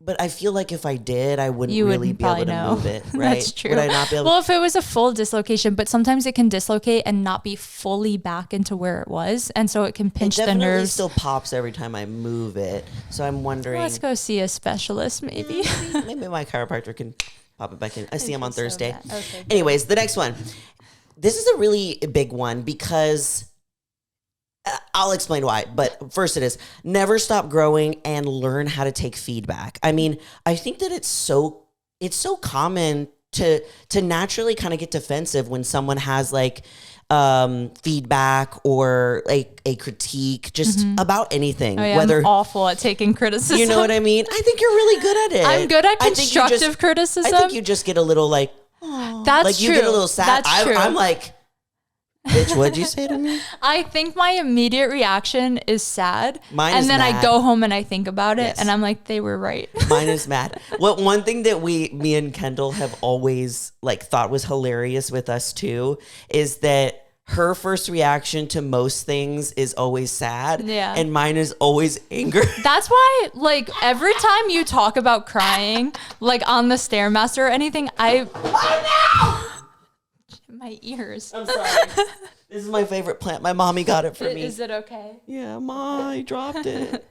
But I feel like if I did, I wouldn't really be able to move it, right? That's true. Would I not be able Well, if it was a full dislocation, but sometimes it can dislocate and not be fully back into where it was. And so it can pinch the nerves. It definitely still pops every time I move it. So I'm wondering. Let's go see a specialist, maybe. Maybe my chiropractor can pop it back in. I see him on Thursday. So okay. Anyways, the next one. This is a really big one because... I'll explain why, but first it is never stop growing and learn how to take feedback. I mean, I think that it's so common to naturally kind of get defensive when someone has like feedback or like a critique just about anything. Whether I'm awful at taking criticism. You know what I mean? I think you're really good at it. I'm good at constructive criticism. I think you just get a little like, oh, that's like true. You get a little sad. That's true. I'm like, bitch, what'd you say to me? I think my immediate reaction is sad. Mine is mad. I go home and I think about it, Yes. and I'm like, they were right. Mine is mad. One thing that me and Kendall have always like thought was hilarious with us too is that her first reaction to most things is always sad. Yeah. And mine is always anger. That's why, like, every time you talk about crying, like on the Stairmaster or anything, my ears. I'm sorry. This is my favorite plant. My mommy got it for me. Is it okay? Yeah, Ma, I dropped it.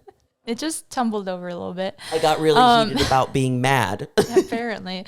It just tumbled over a little bit. I got really heated about being mad. Apparently.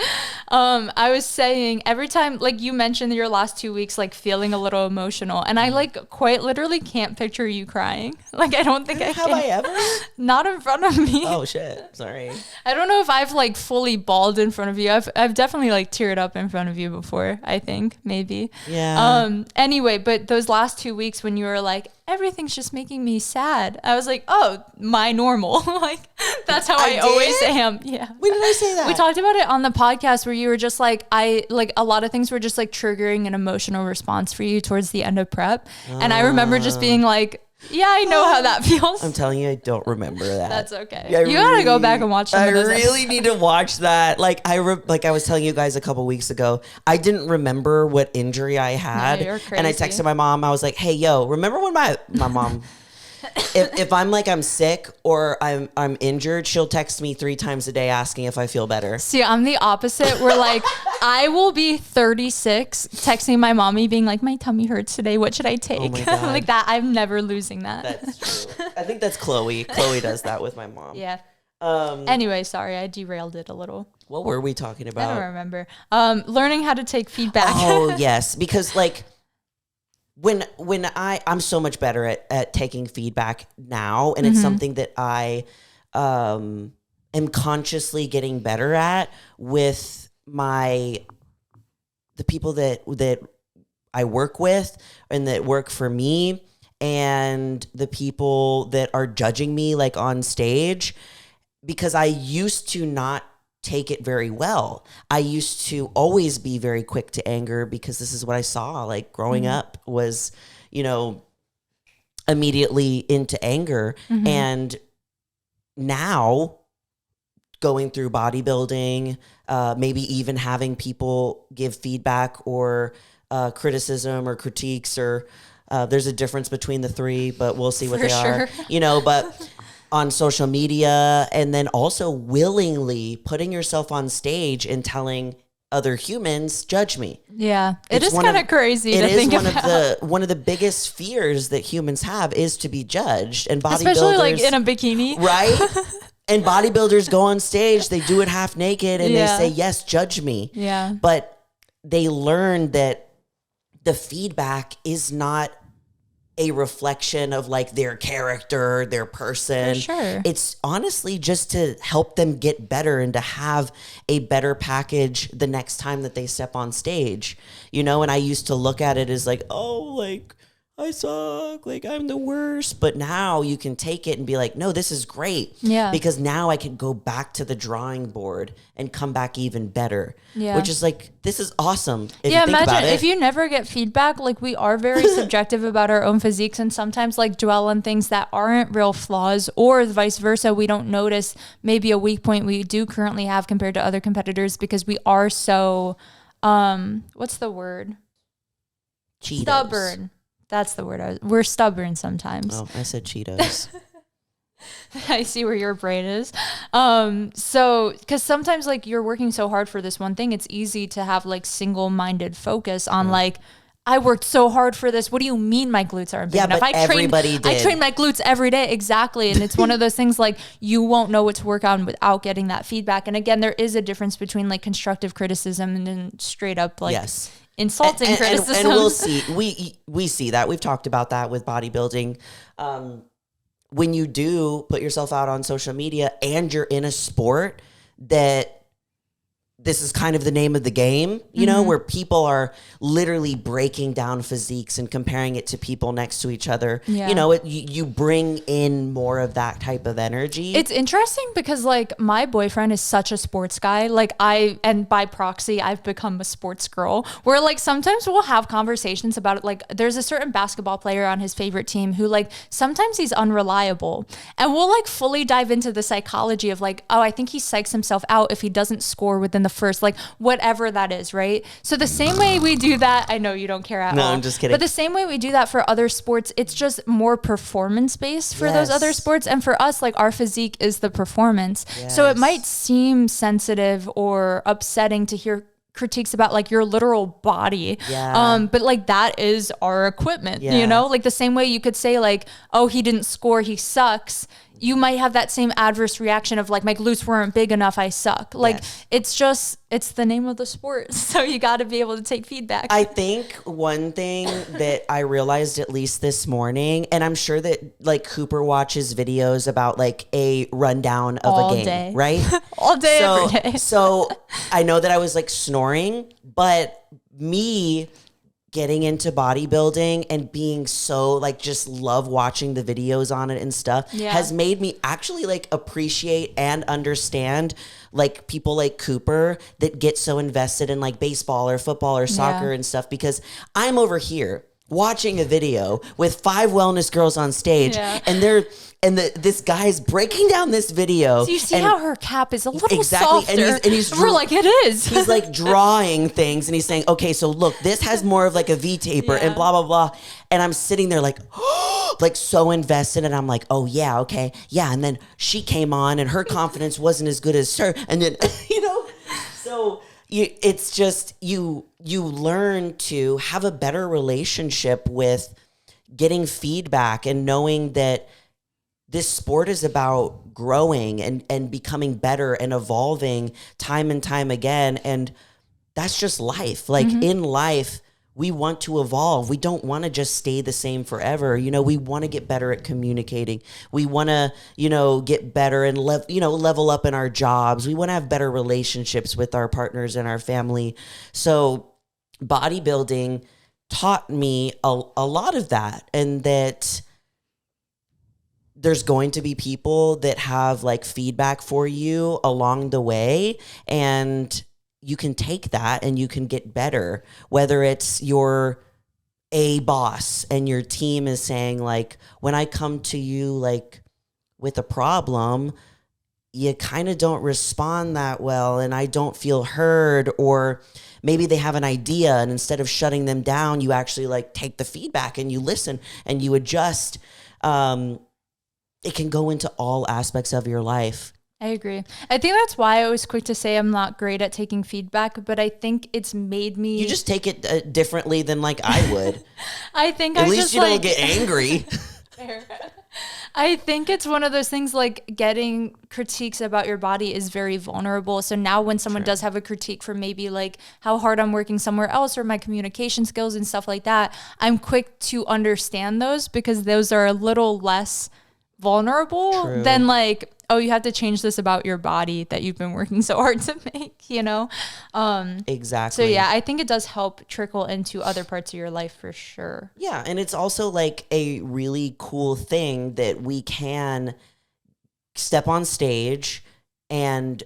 I was saying every time, like you mentioned your last 2 weeks, like feeling a little emotional. And I like quite literally can't picture you crying. Like, I don't think I can. Have I ever? Not in front of me. Oh, shit. Sorry. I don't know if I've like fully bawled in front of you. I've definitely like teared up in front of you before, I think, maybe. Yeah. Anyway, but those last 2 weeks when you were like, everything's just making me sad, I was like, oh, my normal. Like, that's how I always am. Yeah. When did I say that? We talked about it on the podcast where you were just like, a lot of things were just like triggering an emotional response for you towards the end of prep. And I remember just being like, Yeah, I know how that feels. I'm telling you, I don't remember that. That's okay. You gotta go back and watch some of those episodes. Need to watch that. Like I was telling you guys a couple weeks ago, I didn't remember what injury I had. No, you're crazy. And I texted my mom. I was like, hey, yo, remember when my mom... if I'm sick or I'm injured, she'll text me 3 times a day asking if I feel better. See, I'm the opposite. We're like, I will be 36 texting my mommy being like, my tummy hurts today. What should I take? Oh my God. Like that. I'm never losing that. That's true. I think that's Chloe. Chloe does that with my mom. Yeah. Anyway, sorry, I derailed it a little. What were we talking about? I don't remember. Learning how to take feedback. Oh, yes. Because like, when I'm so much better at taking feedback now, and it's something that I am consciously getting better at with the people that I work with and that work for me, and the people that are judging me like on stage, because I used to not take it very well. I used to always be very quick to anger because this is what I saw like growing up was, immediately into anger. And now going through bodybuilding, maybe even having people give feedback or criticism or critiques, or there's a difference between the 3, but we'll see what they are, but on social media, and then also willingly putting yourself on stage and telling other humans, judge me. Yeah. It's kind of crazy to think about. One of the biggest fears that humans have is to be judged. And bodybuilders, especially like in a bikini. Right? And bodybuilders go on stage, they do it half naked, and they say, yes, judge me. Yeah. But they learn that the feedback is not a reflection of like their character, their person. For sure. It's honestly just to help them get better and to have a better package the next time that they step on stage, and I used to look at it as like, oh, like I suck, like I'm the worst. But now you can take it and be like, no, this is great. Yeah. Because now I can go back to the drawing board and come back even better. Yeah. Which is like, this is awesome. Imagine if you never get feedback, like we are very subjective about our own physiques, and sometimes like dwell on things that aren't real flaws, or vice versa. We don't notice maybe a weak point we do currently have compared to other competitors because we are so, what's the word? Cheetos. Stubborn. That's the word. We're stubborn sometimes. Oh, I said Cheetos. I see where your brain is. So, because sometimes like you're working so hard for this one thing, it's easy to have like single-minded focus on like, I worked so hard for this. What do you mean my glutes aren't big enough? But everybody did. I train my glutes every day. Exactly. And it's one of those things like you won't know what to work on without getting that feedback. And again, there is a difference between like constructive criticism and then straight up like insulting criticism. And we'll see. We see that. We've talked about that with bodybuilding. When you do put yourself out on social media and you're in a sport that this is kind of the name of the game, where people are literally breaking down physiques and comparing it to people next to each other. Yeah. You bring in more of that type of energy. It's interesting because like my boyfriend is such a sports guy. Like and by proxy, I've become a sports girl, where like sometimes we'll have conversations about it. Like there's a certain basketball player on his favorite team who like sometimes he's unreliable, and we'll like fully dive into the psychology of like, oh, I think he psychs himself out if he doesn't score within the first, like whatever that is, right? So the same way we do that, I know you don't care at all. No, I'm just kidding. But the same way we do that for other sports, it's just more performance based for those other sports. And for us, like our physique is the performance. Yes. So it might seem sensitive or upsetting to hear critiques about like your literal body. Yeah. But like that is our equipment, Yeah. like the same way you could say like, oh, he didn't score, he sucks. You might have that same adverse reaction of like, my glutes weren't big enough, I suck. Like it's the name of the sport. So you got to be able to take feedback. I think one thing that I realized at least this morning, and I'm sure that like Cooper watches videos about like a rundown of all a game, day. right? All day, every day. So I know that I was like snoring, but me getting into bodybuilding and being so like just love watching the videos on it and stuff has made me actually like appreciate and understand like people like Cooper that get so invested in like baseball or football or soccer and stuff, because I'm over here watching a video with 5 wellness girls on stage, and this guy's breaking down this video. So you see how her cap is a little exactly, softer. And he's we're like, it is. He's like drawing things, and he's saying, okay, so look, this has more of like a V taper and blah, blah, blah. And I'm sitting there like, like so invested, and I'm like, oh yeah, okay, yeah. And then she came on, and her confidence wasn't as good as her. And then, so it's just, you learn to have a better relationship with getting feedback and knowing that this sport is about growing and becoming better and evolving time and time again. And that's just life. Like in life, we want to evolve. We don't want to just stay the same forever. We want to get better at communicating. We want to, get better and level up in our jobs. We want to have better relationships with our partners and our family. So bodybuilding taught me a lot of that, and that there's going to be people that have like feedback for you along the way, and you can take that and you can get better, whether it's your a boss and your team is saying like, when I come to you like with a problem, you kind of don't respond that well and I don't feel heard. Or maybe they have an idea, and instead of shutting them down, you actually like take the feedback and you listen and you adjust. It can go into all aspects of your life. I agree. I think that's why I was quick to say I'm not great at taking feedback, but I think it's made me... You just take it differently than like I would. I think at least you don't get angry. I think it's one of those things, like getting critiques about your body is very vulnerable. So now when someone does have a critique for maybe like how hard I'm working somewhere else or my communication skills and stuff like that, I'm quick to understand those, because those are a little less vulnerable than like, oh, you have to change this about your body that you've been working so hard to make, Exactly. So yeah, I think it does help trickle into other parts of your life for sure. Yeah. And it's also like a really cool thing that we can step on stage and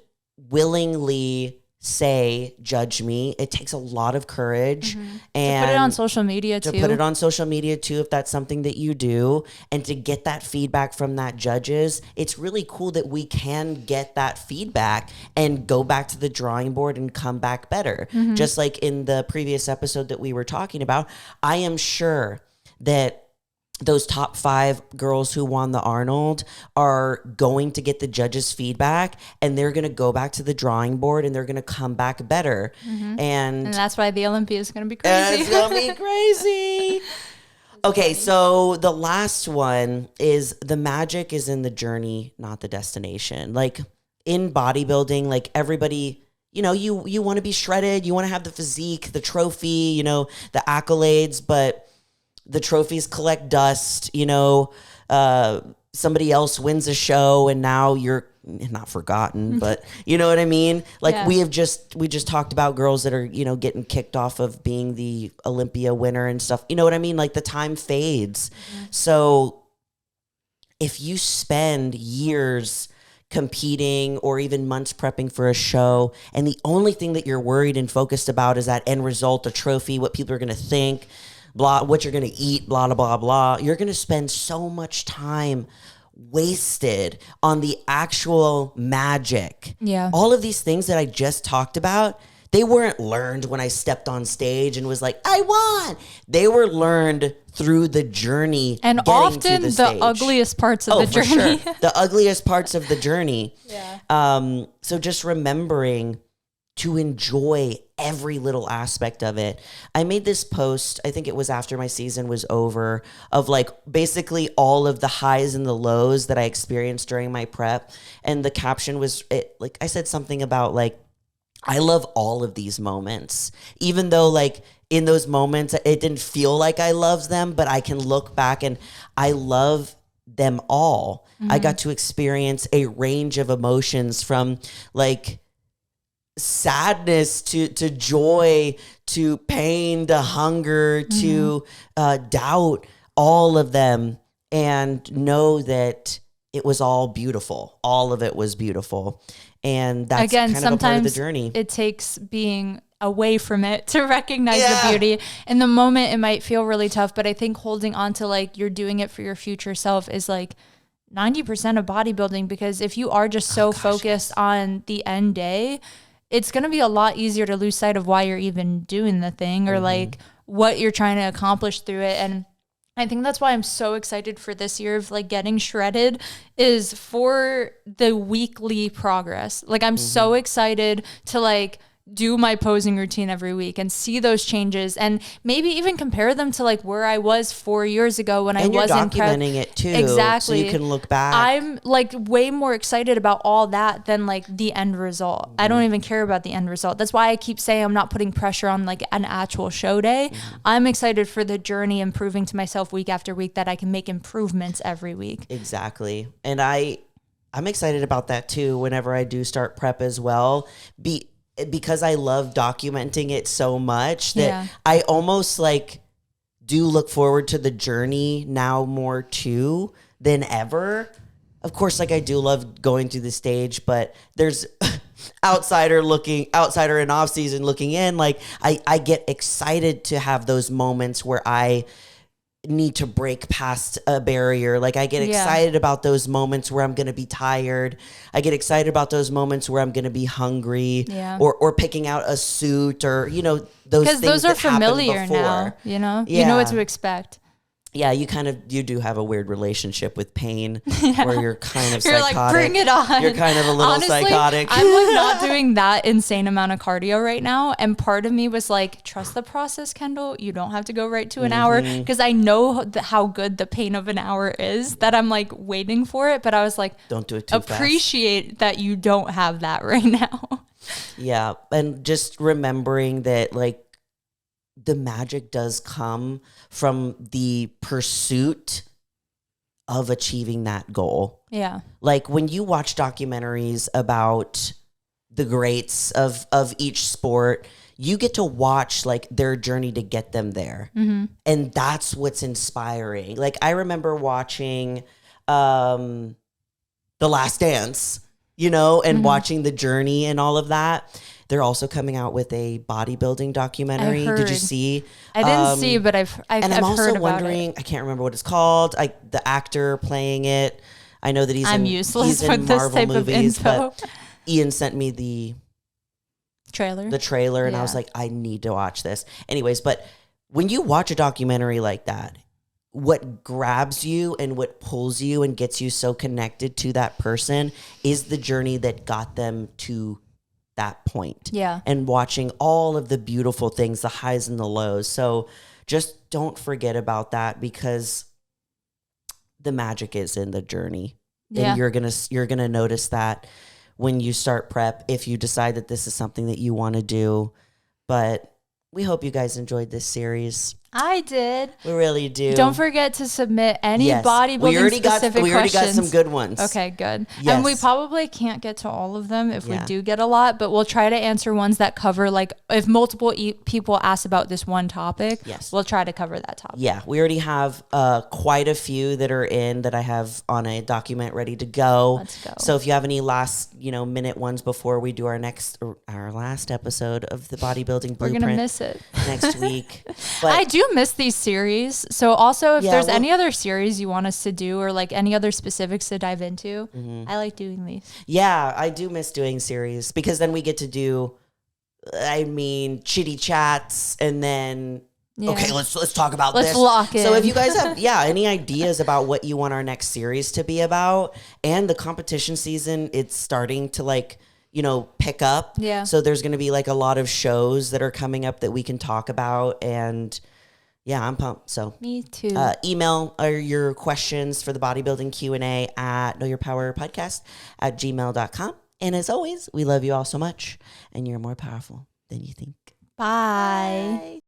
willingly say, judge me. It takes a lot of courage. And to put it on social media too. To put it on social media too, if that's something that you do, and to get that feedback from that judges. It's really cool that we can get that feedback and go back to the drawing board and come back better. Just like in the previous episode that we were talking about, I am sure that those top 5 girls who won the Arnold are going to get the judges' feedback, and they're going to go back to the drawing board and they're going to come back better. And that's why the Olympia is going to be crazy. It's going to be crazy. Okay, so the last one is the magic is in the journey, not the destination. Like in bodybuilding, like everybody, you want to be shredded, you want to have the physique, the trophy, the accolades, but the trophies collect dust. Somebody else wins a show and now you're not forgotten, but you know what I mean? Like we just talked about girls that are, getting kicked off of being the Olympia winner and stuff. You know what I mean? Like the time fades. So if you spend years competing or even months prepping for a show, and the only thing that you're worried and focused about is that end result, a trophy, what people are going to think, blah, what you're going to eat, blah, blah, blah, blah. You're going to spend so much time wasted on the actual magic. Yeah. All of these things that I just talked about, they weren't learned when I stepped on stage and was like, I won. They were learned through the journey. And often the ugliest parts of the journey. For sure. The ugliest parts of the journey. Yeah. So just remembering to enjoy every little aspect of it. I made this post, I think it was after my season was over, of like basically all of the highs and the lows that I experienced during my prep. And the caption was, like I said something about like, I love all of these moments, even though like in those moments, it didn't feel like I loved them, but I can look back and I love them all. I got to experience a range of emotions from like sadness to joy to pain to hunger to doubt, all of them, and know that it was all beautiful. All of it was beautiful. And that's again, kind of a part of the sometimes journey. it takes being away from it to recognize the beauty. In the moment, it might feel really tough, but I think holding on to like you're doing it for your future self is like 90% of bodybuilding, because if you are just so focused on the end day, it's going to be a lot easier to lose sight of why you're even doing the thing or like what you're trying to accomplish through it. And I think that's why I'm so excited for this year of like getting shredded, is for the weekly progress. Like I'm so excited to like do my posing routine every week and see those changes, and maybe even compare them to like where I was 4 years ago when I wasn't documenting it too. Exactly. So you can look back. I'm like way more excited about all that than like the end result. I don't even care about the end result. That's why I keep saying I'm not putting pressure on like an actual show day. I'm excited for the journey and proving to myself week after week that I can make improvements every week. Exactly. And I'm excited about that too whenever I do start prep as well. Because I love documenting it so much that I almost like do look forward to the journey now more too than ever. Of course, like I do love going through the stage, but there's outsider in off season looking in. Like I get excited to have those moments where I need to break past a barrier. Like I get excited about those moments where I'm going to be tired. I get excited about those moments where I'm going to be hungry or picking out a suit or, you know, those things those are that familiar happened before. now, you know, you know what to expect. Yeah, you do have a weird relationship with pain where you're kind of you're psychotic. Like, bring it on. You're kind of a little Honestly, psychotic. I'm like not doing that insane amount of cardio right now. And part of me was like, trust the process, Kendall. You don't have to go right to an hour, because I know how good the pain of an hour is, that I'm like waiting for it. But I was like, don't do it too fast. Appreciate that you don't have that right now. Yeah. And just remembering that like, the magic does come from the pursuit of achieving that goal. Yeah. Like when you watch documentaries about the greats of each sport, you get to watch like their journey to get them there. And that's what's inspiring. Like I remember watching The Last Dance, you know, and watching the journey and all of that. They're also coming out with a bodybuilding documentary. Did you see? I didn't see, but I've and I'm also heard about wondering, I can't remember what it's called. The actor playing it. I know that I'm useless with this type of info. But Ian sent me the trailer, and I was like, I need to watch this. Anyways, but when you watch a documentary like that, what grabs you and what pulls you and gets you so connected to that person is the journey that got them to that point. Yeah. And watching all of the beautiful things, the highs and the lows. So just don't forget about that, because the magic is in the journey. Yeah. And you're going to notice that when you start prep, if you decide that this is something that you want to do. But we hope you guys enjoyed this series. I did. We really do. Don't forget to submit any bodybuilding specific questions. We already got some good ones. Okay, good. Yes. And we probably can't get to all of them if we do get a lot, but we'll try to answer ones that cover, like if multiple people ask about this one topic, we'll try to cover that topic. Yeah, we already have quite a few that are in that I have on a document ready to go. Let's go. So if you have any last, minute ones before we do our last episode of the bodybuilding blueprint, we're gonna miss it next week. But I do miss these series. So also if there's any other series you want us to do, or like any other specifics to dive into, I like doing these. Yeah, I do miss doing series, because then we get to do, chitty chats, and then okay, let's talk about this. Let's lock in. So if you guys have any ideas about what you want our next series to be about, and the competition season, it's starting to pick up. Yeah. So there's going to be like a lot of shows that are coming up that we can talk about, and yeah, I'm pumped. So me too. Email your questions for the bodybuilding Q&A at knowyourpowerpodcast@gmail.com. And as always, we love you all so much, and you're more powerful than you think. Bye.